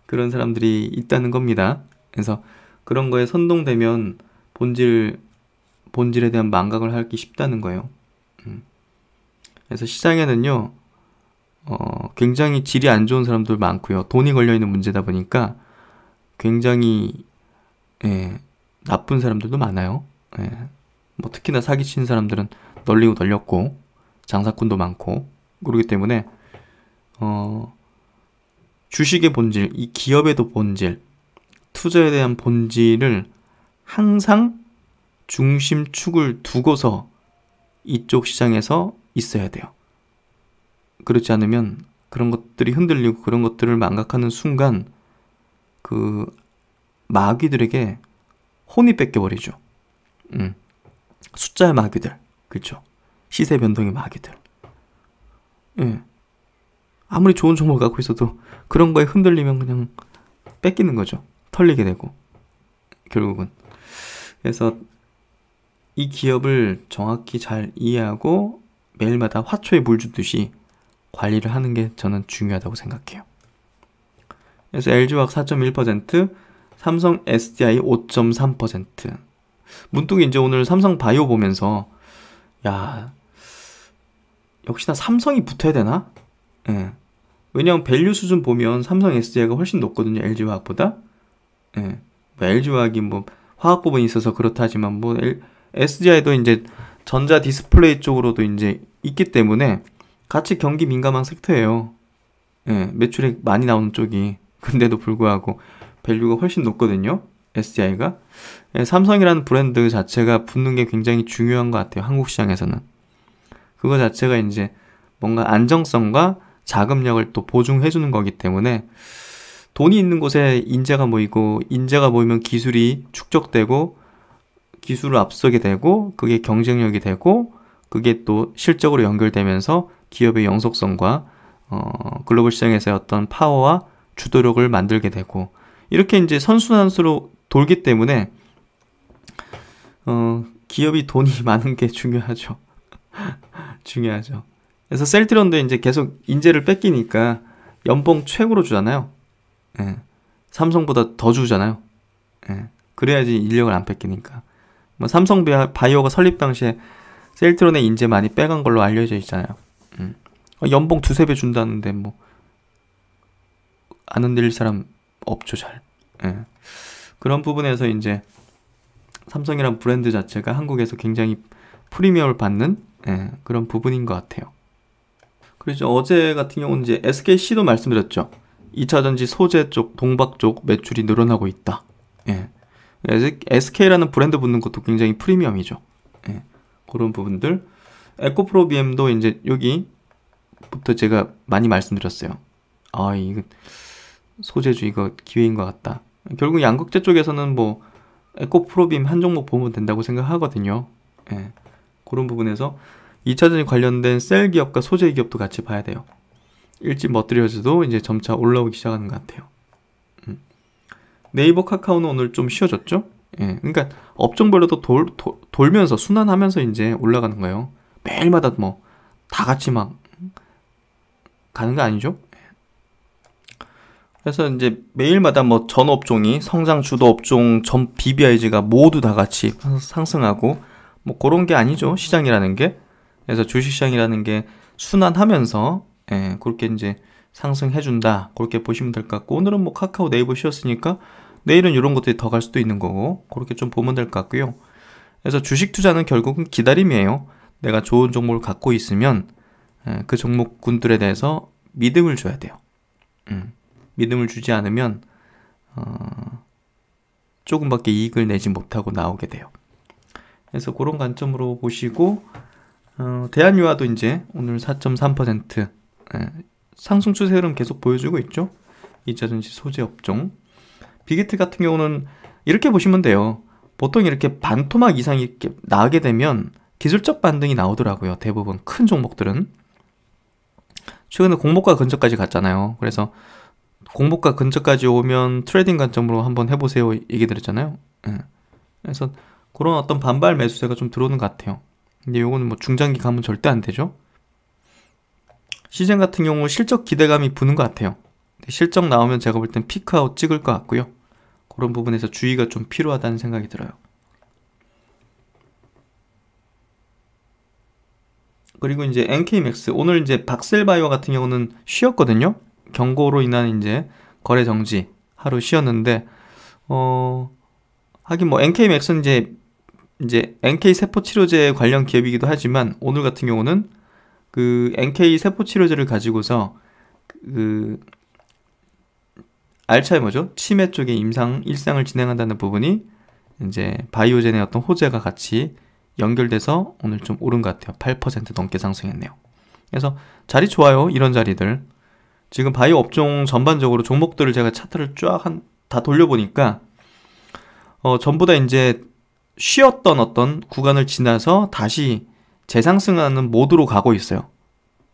그런 사람들이 있다는 겁니다. 그래서 그런 거에 선동되면 본질에 대한 망각을 하기 쉽다는 거예요. 그래서 시장에는요, 굉장히 질이 안 좋은 사람들 많고요. 돈이 걸려있는 문제다 보니까 굉장히, 예, 나쁜 사람들도 많아요. 예, 뭐 특히나 사기치는 사람들은 널리고 널렸고, 장사꾼도 많고, 그러기 때문에, 주식의 본질, 이 기업에도 본질, 투자에 대한 본질을 항상 중심축을 두고서 이쪽 시장에서 있어야 돼요. 그렇지 않으면 그런 것들이 흔들리고 그런 것들을 망각하는 순간 그 마귀들에게 혼이 뺏겨버리죠. 숫자의 마귀들, 그렇죠? 시세 변동의 마귀들. 예. 아무리 좋은 정보를 갖고 있어도 그런 거에 흔들리면 그냥 뺏기는 거죠. 털리게 되고 결국은. 그래서 이 기업을 정확히 잘 이해하고 매일마다 화초에 물 주듯이 관리를 하는 게 저는 중요하다고 생각해요. 그래서 LG화학 4.1%, 삼성 SDI 5.3%. 문득 이제 오늘 삼성 바이오 보면서 야, 역시나 삼성이 붙어야 되나? 예. 왜냐면 밸류 수준 보면 삼성 SDI가 훨씬 높거든요. LG화학보다. 예. 뭐 LG화학이 뭐 화학 부분이 있어서 그렇다 하지만 뭐 SDI도 이제 전자 디스플레이 쪽으로도 이제 있기 때문에 같이 경기 민감한 섹터예요. 예, 매출액 많이 나오는 쪽이. 근데도 불구하고 밸류가 훨씬 높거든요. SDI가. 예, 삼성이라는 브랜드 자체가 붙는 게 굉장히 중요한 것 같아요. 한국 시장에서는. 그거 자체가 이제 뭔가 안정성과 자금력을 또 보증해주는 거기 때문에 돈이 있는 곳에 인재가 모이고 인재가 모이면 기술이 축적되고 기술을 앞서게 되고 그게 경쟁력이 되고 그게 또 실적으로 연결되면서 기업의 영속성과 글로벌 시장에서의 어떤 파워와 주도력을 만들게 되고 이렇게 이제 선순환수로 돌기 때문에 기업이 돈이 많은 게 중요하죠. 중요하죠. 그래서 셀트론도 이제 계속 인재를 뺏기니까 연봉 최고로 주잖아요. 예. 삼성보다 더 주잖아요. 예. 그래야지 인력을 안 뺏기니까. 뭐 삼성 바이오가 설립 당시에 셀트론의 인재 많이 빼간 걸로 알려져 있잖아요. 연봉 두세 배 준다는데 뭐 안 흔들릴 사람 없죠, 잘. 예. 그런 부분에서 이제 삼성이란 브랜드 자체가 한국에서 굉장히 프리미엄을 받는 그런 부분인 것 같아요. 그래서 어제 같은 경우는 이제 SKC도 말씀드렸죠. 2차전지 소재 쪽, 동박 쪽 매출이 늘어나고 있다. 예. SK라는 브랜드 붙는 것도 굉장히 프리미엄이죠. 예. 그런 부분들. 에코프로비엠도 이제 여기부터 제가 많이 말씀드렸어요. 아, 이거 소재주 이거 기회인 것 같다. 결국 양극재 쪽에서는 뭐 에코프로비엠 한 종목 보면 된다고 생각하거든요. 예. 그런 부분에서 2차전지 관련된 셀 기업과 소재 기업도 같이 봐야 돼요. 일찍 머티리얼즈도 이제 점차 올라오기 시작하는 것 같아요. 네이버 카카오는 오늘 좀 쉬어졌죠? 예, 그러니까 업종별로도 돌면서 순환하면서 이제 올라가는 거예요. 매일마다 뭐 다 같이 막 가는 거 아니죠? 그래서 이제 매일마다 뭐 전 업종이 성장 주도 업종 전 BBIG가 모두 다 같이 상승하고 뭐 그런 게 아니죠. 시장이라는 게. 그래서 주식시장이라는 게 순환하면서 예, 그렇게 이제 상승해준다. 그렇게 보시면 될 것 같고 오늘은 뭐 카카오 네이버 쉬었으니까 내일은 이런 것들이 더 갈 수도 있는 거고 그렇게 좀 보면 될 것 같고요. 그래서 주식 투자는 결국은 기다림이에요. 내가 좋은 종목을 갖고 있으면 그 종목군들에 대해서 믿음을 줘야 돼요. 믿음을 주지 않으면 조금밖에 이익을 내지 못하고 나오게 돼요. 그래서 그런 관점으로 보시고 대한유화도 이제 오늘 4.3% 상승 추세 흐름 계속 보여주고 있죠. 2차전지 소재 업종. 빅히트 같은 경우는 이렇게 보시면 돼요. 보통 이렇게 반토막 이상이 이렇게 나게 되면 기술적 반등이 나오더라고요. 대부분 큰 종목들은. 최근에 공모가 근처까지 갔잖아요. 그래서 공모가 근처까지 오면 트레이딩 관점으로 한번 해보세요 얘기 드렸잖아요. 그래서 그런 어떤 반발 매수세가 좀 들어오는 것 같아요. 근데 요거는 뭐 중장기 가면 절대 안 되죠. 시장 같은 경우 실적 기대감이 부는 것 같아요. 실적 나오면 제가 볼 땐 피크아웃 찍을 것 같고요. 그런 부분에서 주의가 좀 필요하다는 생각이 들어요. 그리고 이제 NK맥스 오늘 이제 박셀바이오 같은 경우는 쉬었거든요. 경고로 인한 이제 거래 정지 하루 쉬었는데 하긴 뭐 NK맥스는 이제 NK 세포 치료제 관련 기업이기도 하지만 오늘 같은 경우는 그 NK 세포 치료제를 가지고서 그 알츠하이머죠. 치매 쪽에 일상을 진행한다는 부분이 이제 바이오젠의 어떤 호재가 같이 연결돼서 오늘 좀 오른 것 같아요. 8% 넘게 상승했네요. 그래서 자리 좋아요. 이런 자리들. 지금 바이오 업종 전반적으로 종목들을 제가 차트를 쫙 다 돌려보니까 전부 다 이제 쉬었던 어떤 구간을 지나서 다시 재상승하는 모드로 가고 있어요.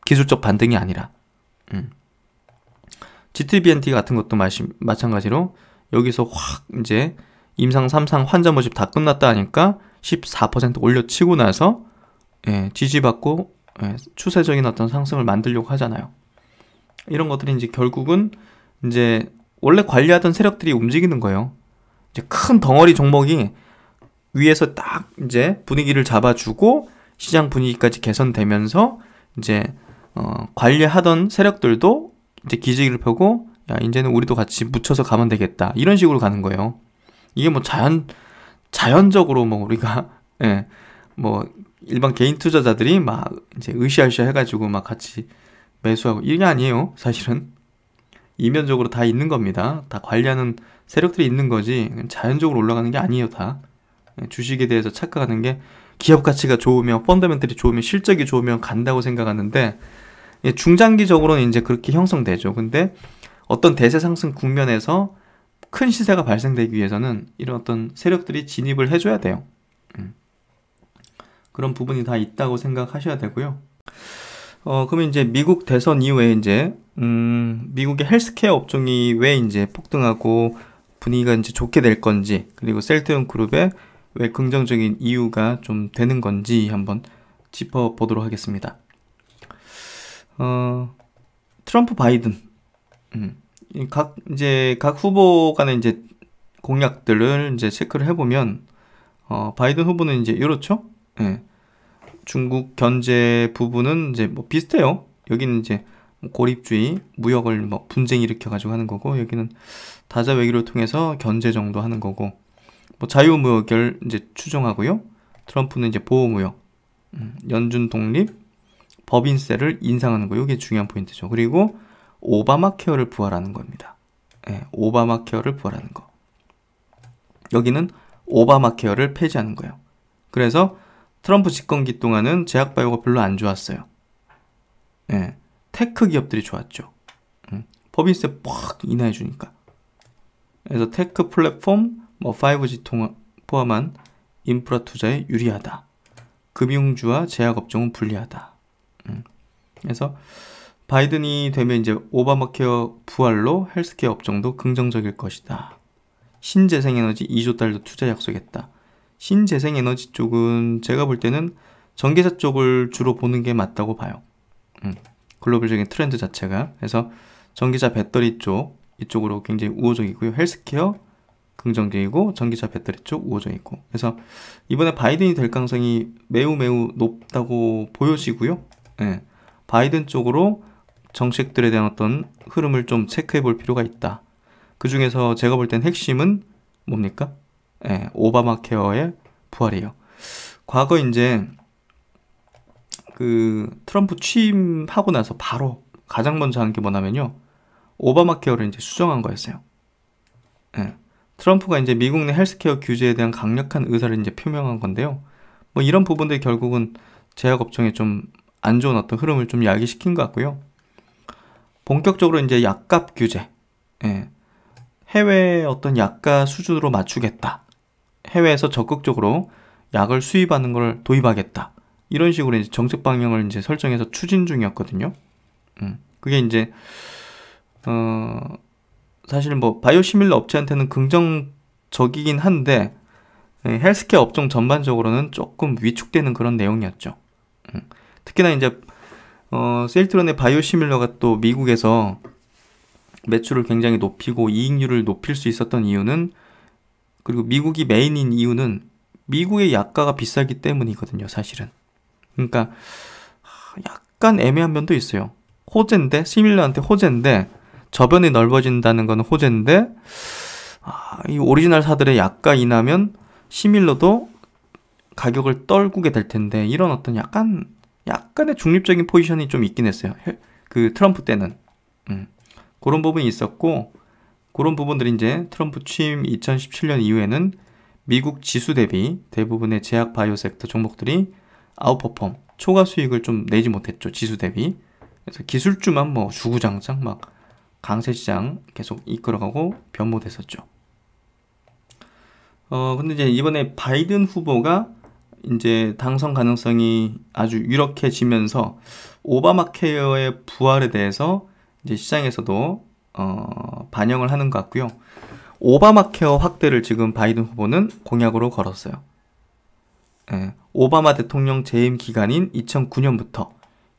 기술적 반등이 아니라. GTBNT 같은 것도 마찬가지로 여기서 확 이제 임상 3상 환자 모집 다 끝났다 하니까 14% 올려치고 나서 지지받고 추세적인 어떤 상승을 만들려고 하잖아요. 이런 것들이 이제 결국은 이제 원래 관리하던 세력들이 움직이는 거예요. 이제 큰 덩어리 종목이 위에서 딱 이제 분위기를 잡아주고 시장 분위기까지 개선되면서 이제 관리하던 세력들도 이제 기지개를 펴고 야 이제는 우리도 같이 묻혀서 가면 되겠다 이런 식으로 가는 거예요. 이게 뭐 자연적으로 뭐 우리가 뭐 일반 개인 투자자들이 막 이제 으쌰으쌰 해가지고 막 같이 매수하고 이게 아니에요. 사실은 이면적으로 다 있는 겁니다. 다 관리하는 세력들이 있는 거지 자연적으로 올라가는 게 아니에요. 다 주식에 대해서 착각하는 게 기업 가치가 좋으면 펀더멘털이 좋으면 실적이 좋으면 간다고 생각하는데 중장기적으로는 이제 그렇게 형성되죠. 근데 어떤 대세 상승 국면에서 큰 시세가 발생되기 위해서는 이런 어떤 세력들이 진입을 해줘야 돼요. 그런 부분이 다 있다고 생각하셔야 되고요. 그러면 이제 미국 대선 이후에 이제 미국의 헬스케어 업종이 왜 이제 폭등하고 분위기가 이제 좋게 될 건지 그리고 셀트리온 그룹의 왜 긍정적인 이유가 좀 되는 건지 한번 짚어보도록 하겠습니다. 트럼프 바이든 각 후보 간의 이제 공약들을 이제 체크를 해보면 바이든 후보는 이제 이렇죠. 중국 견제 부분은 이제 뭐 비슷해요. 여기는 이제 고립주의, 무역을 뭐 분쟁 일으켜가지고 하는 거고 여기는 다자 외교를 통해서 견제 정도 하는 거고 뭐 자유무역을 이제 추종하고요. 트럼프는 이제 보호무역, 연준 독립, 법인세를 인상하는 거 이게 중요한 포인트죠. 그리고 오바마 케어를 부활하는 겁니다. 오바마 케어를 부활하는 거. 여기는 오바마 케어를 폐지하는 거예요. 그래서 트럼프 집권기 동안은 제약바이오가 별로 안 좋았어요. 테크 기업들이 좋았죠. 법인세 팍 인하해 주니까. 그래서 테크 플랫폼, 뭐 5G 포함한 인프라 투자에 유리하다. 금융주와 제약업종은 불리하다. 그래서 바이든이 되면 이제 오바마 케어 부활로 헬스케어 업종도 긍정적일 것이다. 신재생에너지 2조 달러 투자 약속했다. 신재생에너지 쪽은 제가 볼 때는 전기차 쪽을 주로 보는 게 맞다고 봐요. 글로벌적인 트렌드 자체가. 그래서 전기차 배터리 쪽, 이쪽으로 굉장히 우호적이고요. 헬스케어 긍정적이고 전기차 배터리 쪽 우호적이고. 그래서 이번에 바이든이 될 가능성이 매우 높다고 보여지고요. 예, 바이든 쪽으로 정책들에 대한 어떤 흐름을 좀 체크해 볼 필요가 있다. 그 중에서 제가 볼 땐 핵심은 뭡니까? 예, 오바마 케어의 부활이에요. 과거 이제 그 트럼프 취임하고 나서 바로 가장 먼저 한 게 뭐냐면요. 오바마 케어를 이제 수정한 거였어요. 예. 트럼프가 이제 미국 내 헬스케어 규제에 대한 강력한 의사를 이제 표명한 건데요. 뭐 이런 부분들이 결국은 제약업종에 좀 안 좋은 어떤 흐름을 좀 야기시킨 것 같고요. 본격적으로 이제 약값 규제, 예. 해외 어떤 약가 수준으로 맞추겠다. 해외에서 적극적으로 약을 수입하는 걸 도입하겠다. 이런 식으로 이제 정책 방향을 이제 설정해서 추진 중이었거든요. 그게 이제 사실 뭐 바이오시밀러 업체한테는 긍정적이긴 한데 헬스케어 업종 전반적으로는 조금 위축되는 그런 내용이었죠. 특히나 이제 셀트론의 바이오시밀러가 또 미국에서 매출을 굉장히 높이고 이익률을 높일 수 있었던 이유는, 그리고 미국이 메인인 이유는 미국의 약가가 비싸기 때문이거든요, 사실은. 그러니까 약간 애매한 면도 있어요. 호재인데, 시밀러한테 호재인데 저변이 넓어진다는 거는 호재인데, 이 오리지널사들의 약가 인하면 시밀러도 가격을 떨구게 될 텐데, 이런 어떤 약간의 중립적인 포지션이 좀 있긴 했어요. 그 트럼프 때는. 그런 부분이 있었고, 그런 부분들이 이제 트럼프 취임 2017년 이후에는 미국 지수 대비 대부분의 제약 바이오 섹터 종목들이 아웃퍼폼, 초과 수익을 좀 내지 못했죠, 지수 대비. 그래서 기술주만 뭐 주구장창 막 강세 시장 계속 이끌어가고 변모됐었죠. 근데 이제 이번에 바이든 후보가 이제 당선 가능성이 아주 유력해지면서 오바마 케어의 부활에 대해서 이제 시장에서도 반영을 하는 것 같고요. 오바마 케어 확대를 지금 바이든 후보는 공약으로 걸었어요. 예, 오바마 대통령 재임 기간인 2009년부터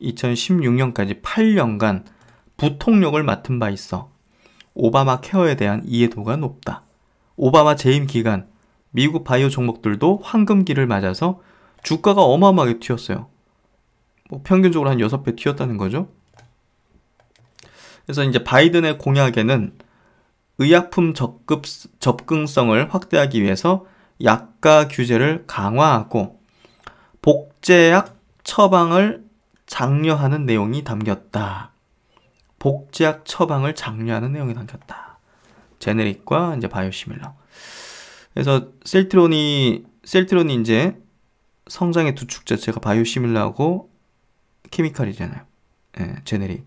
2016년까지 8년간 부통령을 맡은 바 있어 오바마 케어에 대한 이해도가 높다. 오바마 재임 기간 미국 바이오 종목들도 황금기를 맞아서 주가가 어마어마하게 튀었어요. 뭐 평균적으로 한 6배 튀었다는 거죠. 그래서 이제 바이든의 공약에는 의약품 접근성을 확대하기 위해서 약가 규제를 강화하고 복제약 처방을 장려하는 내용이 담겼다. 복제약 처방을 장려하는 내용이 담겼다. 제네릭과 이제 바이오시밀러. 그래서 셀트론이 이제 성장의 두 축 자체가 바이오시밀러하고 케미칼이잖아요. 예, 제네릭.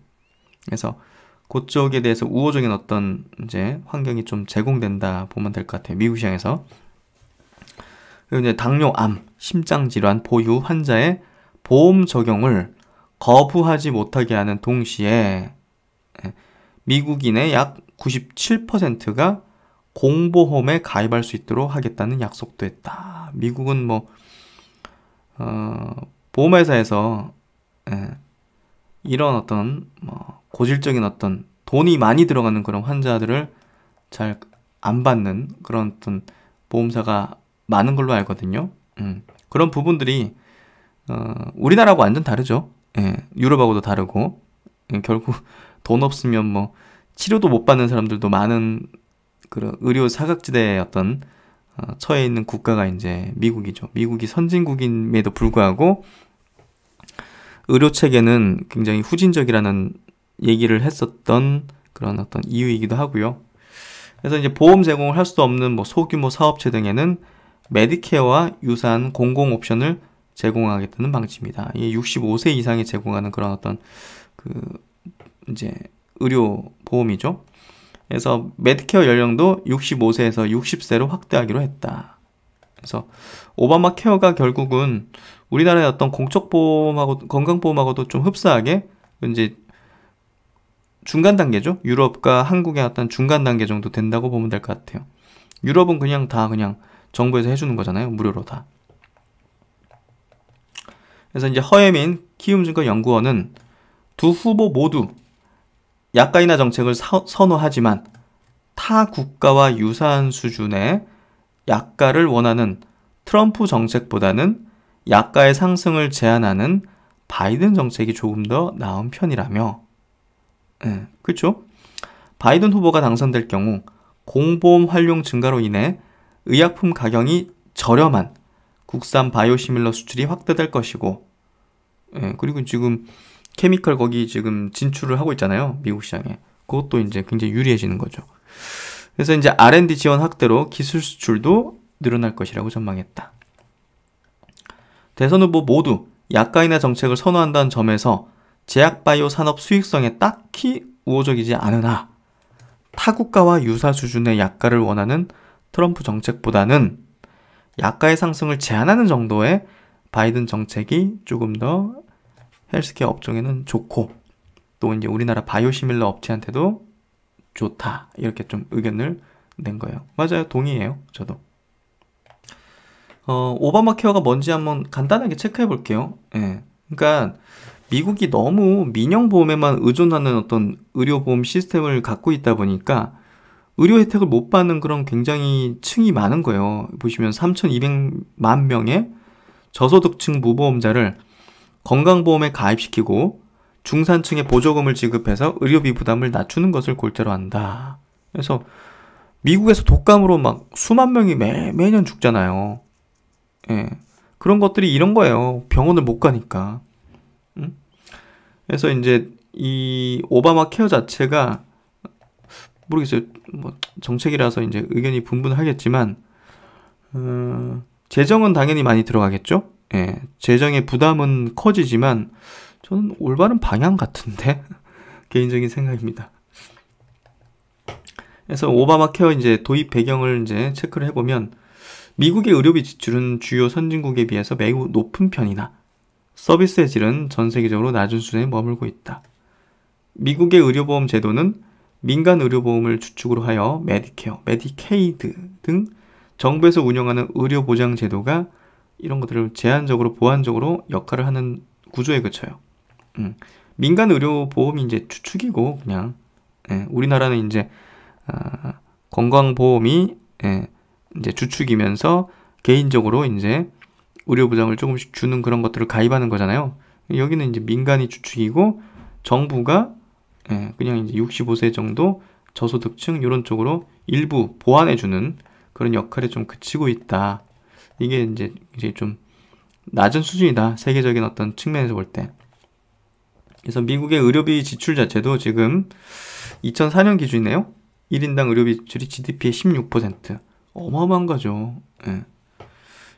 그래서 그쪽에 대해서 우호적인 어떤 이제 환경이 좀 제공된다 보면 될 것 같아요. 미국 시장에서. 그리고 이제 당뇨암, 심장질환 보유 환자의 보험 적용을 거부하지 못하게 하는 동시에 미국인의 약 97%가 공보험에 가입할 수 있도록 하겠다는 약속도 했다. 미국은 뭐 보험회사에서 이런 어떤 고질적인 어떤 돈이 많이 들어가는 그런 환자들을 잘 안 받는 그런 어떤 보험사가 많은 걸로 알거든요. 그런 부분들이 우리나라하고 완전 다르죠. 예, 유럽하고도 다르고 결국 돈 없으면 뭐 치료도 못 받는 사람들도 많은 그런 의료 사각지대의 어떤 처해 있는 국가가 이제 미국이죠. 미국이 선진국임에도 불구하고 의료 체계는 굉장히 후진적이라는 얘기를 했었던 그런 어떤 이유이기도 하고요. 그래서 이제 보험 제공을 할 수 없는 뭐 소규모 사업체 등에는 메디케어와 유사한 공공 옵션을 제공하겠다는 방침이다. 이게 65세 이상에 제공하는 그런 어떤 이제 의료 보험이죠. 그래서 메디케어 연령도 65세에서 60세로 확대하기로 했다. 그래서 오바마 케어가 결국은 우리나라의 어떤 공적보험하고 건강보험하고도 좀 흡사하게 이제 중간 단계죠. 유럽과 한국의 어떤 중간 단계 정도 된다고 보면 될 것 같아요. 유럽은 그냥 다 그냥 정부에서 해주는 거잖아요. 무료로 다. 그래서 이제 허혜민 키움증권연구원은 두 후보 모두 약가인하 정책을 선호하지만 타 국가와 유사한 수준의 약가를 원하는 트럼프 정책보다는 약가의 상승을 제한하는 바이든 정책이 조금 더 나은 편이라며, 그렇죠? 바이든 후보가 당선될 경우 공보험 활용 증가로 인해 의약품 가격이 저렴한 국산 바이오시밀러 수출이 확대될 것이고, 그리고 지금 케미컬 거기 지금 진출을 하고 있잖아요. 미국 시장에. 그것도 이제 굉장히 유리해지는 거죠. 그래서 이제 R&D 지원 확대로 기술 수출도 늘어날 것이라고 전망했다. 대선 후보 모두 약가인하 정책을 선호한다는 점에서 제약바이오 산업 수익성에 딱히 우호적이지 않으나 타국가와 유사 수준의 약가를 원하는 트럼프 정책보다는 약가의 상승을 제한하는 정도의 바이든 정책이 조금 더 헬스케어 업종에는 좋고 또 이제 우리나라 바이오시밀러 업체한테도 좋다. 이렇게 좀 의견을 낸 거예요. 맞아요. 동의해요. 저도. 오바마 케어가 뭔지 한번 간단하게 체크해 볼게요. 그러니까 미국이 너무 민영보험에만 의존하는 어떤 의료보험 시스템을 갖고 있다 보니까 의료 혜택을 못 받는 그런 굉장히 층이 많은 거예요. 보시면 3,200만 명의 저소득층 무보험자를 건강보험에 가입시키고 중산층에 보조금을 지급해서 의료비 부담을 낮추는 것을 골자로 한다. 그래서 미국에서 독감으로 막 수만 명이 매년 죽잖아요. 그런 것들이 이런 거예요. 병원을 못 가니까. 그래서 이제 이 오바마 케어 자체가 모르겠어요. 뭐 정책이라서 이제 의견이 분분하겠지만 재정은 당연히 많이 들어가겠죠. 재정의 부담은 커지지만 저는 올바른 방향 같은데 개인적인 생각입니다. 그래서 오바마 케어 이제 도입 배경을 이제 체크를 해보면 미국의 의료비 지출은 주요 선진국에 비해서 매우 높은 편이나 서비스의 질은 전 세계적으로 낮은 수준에 머물고 있다. 미국의 의료보험 제도는 민간 의료보험을 주축으로 하여 메디케어, 메디케이드 등 정부에서 운영하는 의료보장 제도가 이런 것들을 제한적으로 보완적으로 역할을 하는 구조에 그쳐요. 민간 의료보험이 이제 주축이고 그냥 우리나라는 이제 건강보험이 이제 주축이면서 개인적으로 이제 의료보장을 조금씩 주는 그런 것들을 가입하는 거잖아요. 여기는 이제 민간이 주축이고 정부가 그냥 이제 65세 정도 저소득층 이런 쪽으로 일부 보완해주는 그런 역할에 좀 그치고 있다. 이게 이제 좀 낮은 수준이다. 세계적인 어떤 측면에서 볼 때. 그래서 미국의 의료비 지출 자체도 지금 2004년 기준이네요. 1인당 의료비 지출이 GDP의 16%. 어마어마한 거죠.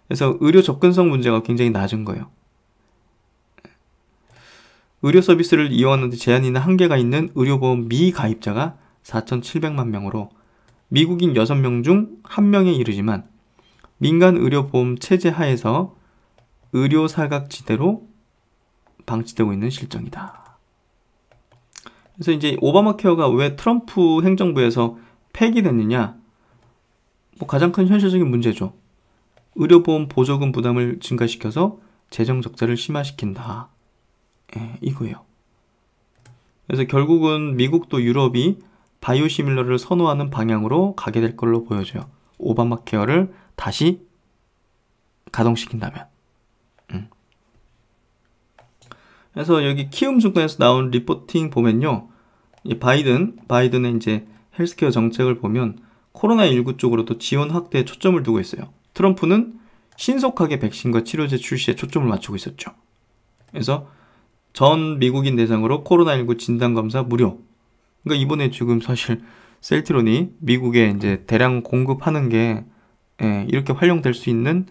그래서 의료 접근성 문제가 굉장히 낮은 거예요. 의료 서비스를 이용하는 데 제한이나 한계가 있는 의료보험 미가입자가 4,700만 명으로 미국인 6명 중 1명에 이르지만 민간 의료보험 체제 하에서 의료 사각지대로 방치되고 있는 실정이다. 그래서 이제 오바마 케어가 왜 트럼프 행정부에서 폐기됐느냐? 뭐 가장 큰 현실적인 문제죠. 의료보험 보조금 부담을 증가시켜서 재정 적자를 심화시킨다. 이거예요. 그래서 결국은 미국도 유럽이 바이오시밀러를 선호하는 방향으로 가게 될 걸로 보여져요. 오바마 케어를 다시 가동시킨다면. 그래서 여기 키움증권에서 나온 리포팅 보면요. 바이든의 이제 헬스케어 정책을 보면 코로나19 쪽으로도 지원 확대에 초점을 두고 있어요. 트럼프는 신속하게 백신과 치료제 출시에 초점을 맞추고 있었죠. 그래서 전 미국인 대상으로 코로나19 진단검사 무료. 그러니까 이번에 지금 사실 셀트론이 미국에 이제 대량 공급하는 게 이렇게 활용될 수 있는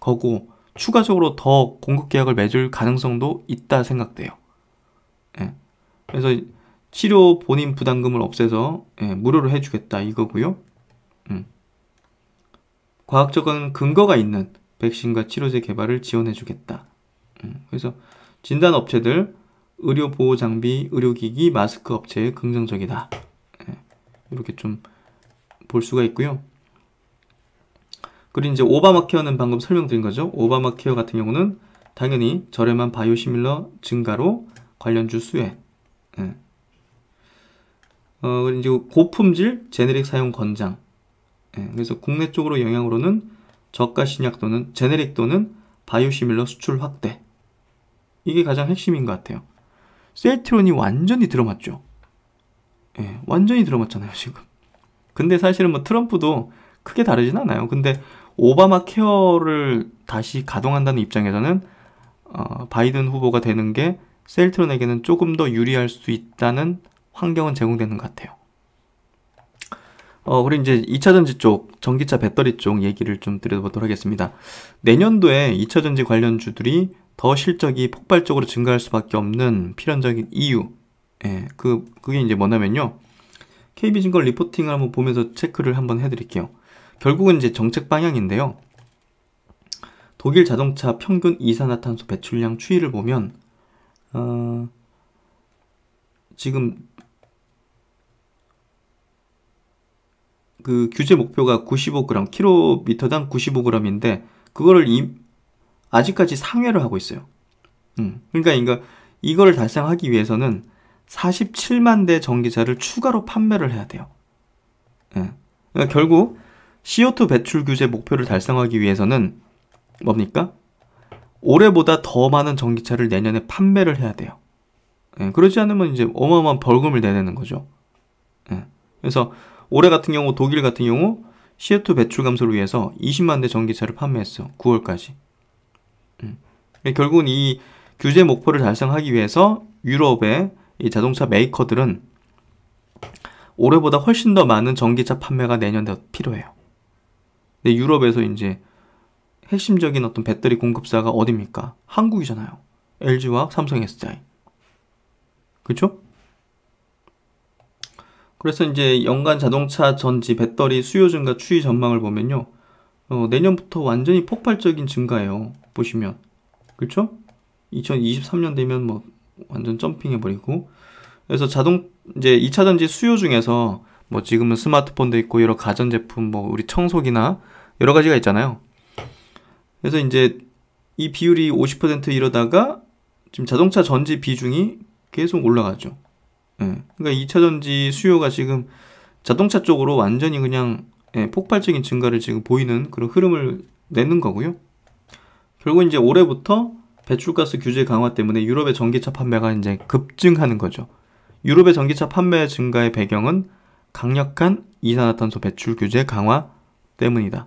거고 추가적으로 더 공급 계약을 맺을 가능성도 있다 생각돼요. 그래서 치료 본인 부담금을 없애서 무료로 해주겠다 이거고요. 과학적인 근거가 있는 백신과 치료제 개발을 지원해주겠다. 그래서 진단업체들, 의료보호장비, 의료기기, 마스크 업체에 긍정적이다. 이렇게 좀 볼 수가 있고요. 그리고 이제 오바마 케어는 방금 설명드린 거죠. 오바마 케어 같은 경우는 당연히 저렴한 바이오시밀러 증가로 관련주 수혜. 그리고 이제 고품질 제네릭 사용 권장. 그래서 국내 쪽으로 영향으로는 저가 신약 또는 제네릭 또는 바이오시밀러 수출 확대. 이게 가장 핵심인 것 같아요. 셀트론이 완전히 들어맞죠. 완전히 들어맞잖아요, 지금. 근데 사실은 뭐 트럼프도 크게 다르진 않아요. 근데 오바마 케어를 다시 가동한다는 입장에서는 바이든 후보가 되는 게 셀트론에게는 조금 더 유리할 수 있다는 환경은 제공되는 것 같아요. 그리고 이제 2차전지 쪽, 전기차 배터리 쪽 얘기를 좀 드려보도록 하겠습니다. 내년도에 2차전지 관련주들이 더 실적이 폭발적으로 증가할 수밖에 없는 필연적인 이유. 그게 이제 뭐냐면요. KB증권 리포팅을 한번 보면서 체크를 한번 해드릴게요. 결국은 이제 정책 방향인데요. 독일 자동차 평균 이산화탄소 배출량 추이를 보면, 지금 그 규제 목표가 95g, 킬로미터당 95g인데, 그거를 아직까지 상회를 하고 있어요. 그러니까 이거를 달성하기 위해서는 47만 대 전기차를 추가로 판매를 해야 돼요. 그러니까 결국 CO2 배출 규제 목표를 달성하기 위해서는 뭡니까? 올해보다 더 많은 전기차를 내년에 판매를 해야 돼요. 그러지 않으면 이제 어마어마한 벌금을 내는 거죠. 그래서 올해 같은 경우, 독일 같은 경우 CO2 배출 감소를 위해서 20만 대 전기차를 판매했어. 9월까지. 결국은 이 규제 목표를 달성하기 위해서 유럽의 이 자동차 메이커들은 올해보다 훨씬 더 많은 전기차 판매가 내년에 필요해요. 근데 유럽에서 이제 핵심적인 어떤 배터리 공급사가 어디입니까? 한국이잖아요. LG화학, 삼성 SDI. 그렇죠? 그래서 이제 연간 자동차 전지 배터리 수요 증가 추이 전망을 보면요. 내년부터 완전히 폭발적인 증가예요. 보시면. 그렇죠? 2023년 되면 뭐 완전 점핑해버리고. 그래서 이제 2차 전지 수요 중에서 뭐 지금은 스마트폰도 있고 여러 가전제품, 뭐 우리 청소기나 여러 가지가 있잖아요. 그래서 이제 이 비율이 50% 이러다가 지금 자동차 전지 비중이 계속 올라가죠. 그러니까 2차 전지 수요가 지금 자동차 쪽으로 완전히 그냥 폭발적인 증가를 지금 보이는 그런 흐름을 내는 거고요. 결국 이제 올해부터 배출가스 규제 강화 때문에 유럽의 전기차 판매가 이제 급증하는 거죠. 유럽의 전기차 판매 증가의 배경은 강력한 이산화탄소 배출 규제 강화 때문이다.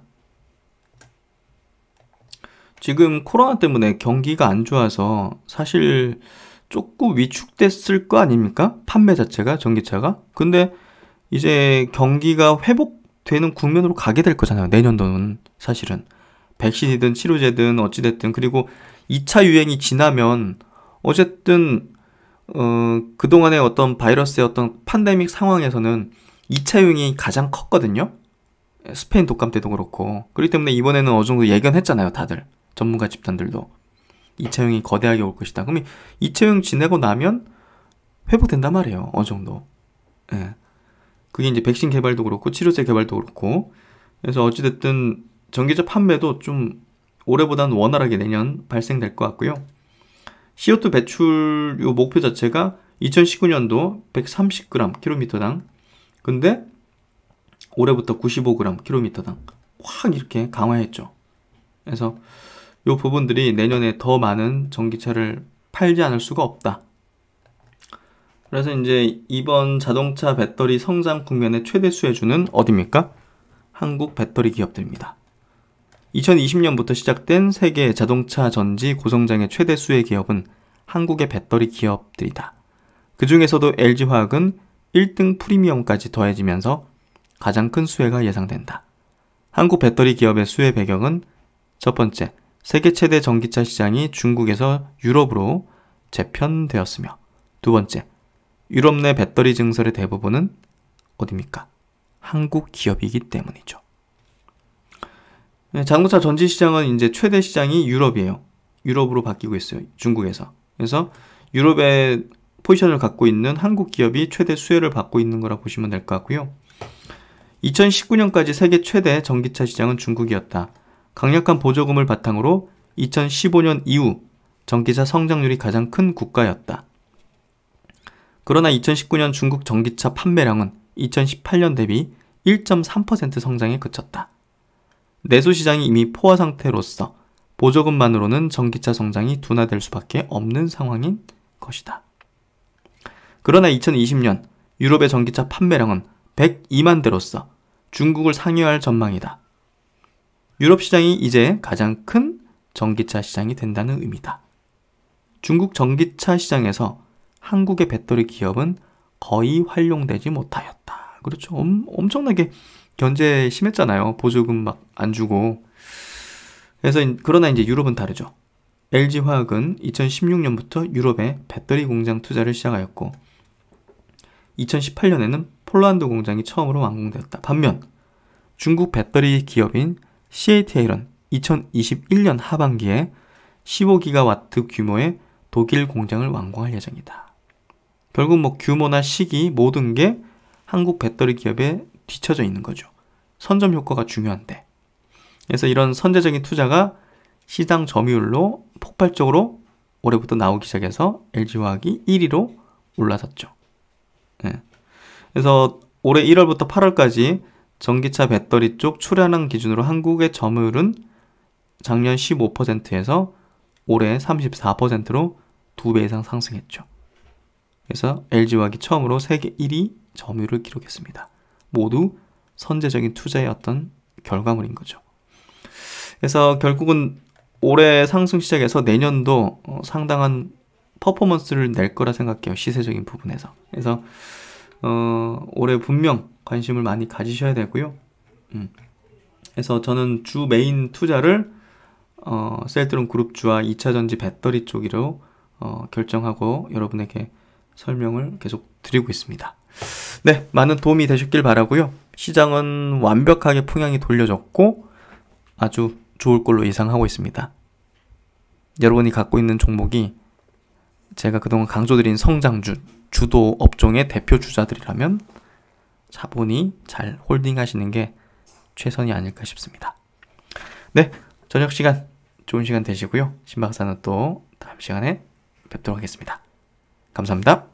지금 코로나 때문에 경기가 안 좋아서 사실 조금 위축됐을 거 아닙니까? 판매 자체가, 전기차가. 근데 이제 경기가 회복되는 국면으로 가게 될 거잖아요. 내년도는 사실은. 백신이든 치료제든 어찌됐든. 그리고 2차 유행이 지나면 어쨌든 그동안의 어떤 바이러스의 어떤 팬데믹 상황에서는 2차 유행이 가장 컸거든요. 스페인 독감 때도 그렇고. 그렇기 때문에 이번에는 어느 정도 예견했잖아요, 다들. 전문가 집단들도. 2차 유행이 거대하게 올 것이다. 그러면 2차 유행 지내고 나면 회복된단 말이에요, 어느 정도. 그게 이제 백신 개발도 그렇고 치료제 개발도 그렇고. 그래서 어찌됐든 전기차 판매도 좀 올해보다는 원활하게 내년 발생될 것 같고요. CO2 배출 요 목표 자체가 2019년도 130g 킬로미터당. 근데 올해부터 95g 킬로미터당 확 이렇게 강화했죠. 그래서 요 부분들이 내년에 더 많은 전기차를 팔지 않을 수가 없다. 그래서 이제 이번 자동차 배터리 성장 국면의 최대 수혜주는 어디입니까? 한국 배터리 기업들입니다. 2020년부터 시작된 세계 자동차 전지 고성장의 최대 수혜 기업은 한국의 배터리 기업들이다. 그 중에서도 LG화학은 1등 프리미엄까지 더해지면서 가장 큰 수혜가 예상된다. 한국 배터리 기업의 수혜 배경은 첫 번째, 세계 최대 전기차 시장이 중국에서 유럽으로 재편되었으며, 두 번째, 유럽 내 배터리 증설의 대부분은 어디입니까? 한국 기업이기 때문이죠. 자동차 전지 시장은 이제 최대 시장이 유럽이에요. 유럽으로 바뀌고 있어요. 중국에서. 그래서 유럽의 포지션을 갖고 있는 한국 기업이 최대 수혜를 받고 있는 거라 보시면 될 것 같고요. 2019년까지 세계 최대 전기차 시장은 중국이었다. 강력한 보조금을 바탕으로 2015년 이후 전기차 성장률이 가장 큰 국가였다. 그러나 2019년 중국 전기차 판매량은 2018년 대비 1.3% 성장에 그쳤다. 내수 시장이 이미 포화 상태로서 보조금만으로는 전기차 성장이 둔화될 수밖에 없는 상황인 것이다. 그러나 2020년 유럽의 전기차 판매량은 102만 대로서 중국을 상회할 전망이다. 유럽 시장이 이제 가장 큰 전기차 시장이 된다는 의미다. 중국 전기차 시장에서 한국의 배터리 기업은 거의 활용되지 못하였다. 그렇죠. 엄청나게 견제 심했잖아요. 보조금 막 안 주고. 그래서 그러나 이제 유럽은 다르죠. LG화학은 2016년부터 유럽에 배터리 공장 투자를 시작하였고 2018년에는 폴란드 공장이 처음으로 완공되었다. 반면 중국 배터리 기업인 CATL은 2021년 하반기에 15기가와트 규모의 독일 공장을 완공할 예정이다. 결국 뭐 규모나 시기 모든 게 한국 배터리 기업에 뒤처져 있는 거죠. 선점 효과가 중요한데. 그래서 이런 선제적인 투자가 시장 점유율로 폭발적으로 올해부터 나오기 시작해서 LG화학이 1위로 올라섰죠. 네. 그래서 올해 1월부터 8월까지 전기차 배터리 쪽 출하량 기준으로 한국의 점유율은 작년 15%에서 올해 34%로 2배 이상 상승했죠. 그래서 LG화학이 처음으로 세계 1위 점유율을 기록했습니다. 모두 선제적인 투자의 어떤 결과물인 거죠. 그래서 결국은 올해 상승 시작해서 내년도 상당한 퍼포먼스를 낼 거라 생각해요. 시세적인 부분에서. 그래서 올해 분명 관심을 많이 가지셔야 되고요. 그래서 저는 주 메인 투자를 셀트론 그룹주와 2차전지 배터리 쪽으로 결정하고 여러분에게 설명을 계속 드리고 있습니다. 네, 많은 도움이 되셨길 바라고요. 시장은 완벽하게 풍향이 돌려졌고 아주 좋을 걸로 예상하고 있습니다. 여러분이 갖고 있는 종목이 제가 그동안 강조드린 성장주, 주도 업종의 대표 주자들이라면 차분히 잘 홀딩하시는 게 최선이 아닐까 싶습니다. 네, 저녁 시간 좋은 시간 되시고요. 신박사는 또 다음 시간에 뵙도록 하겠습니다. 감사합니다.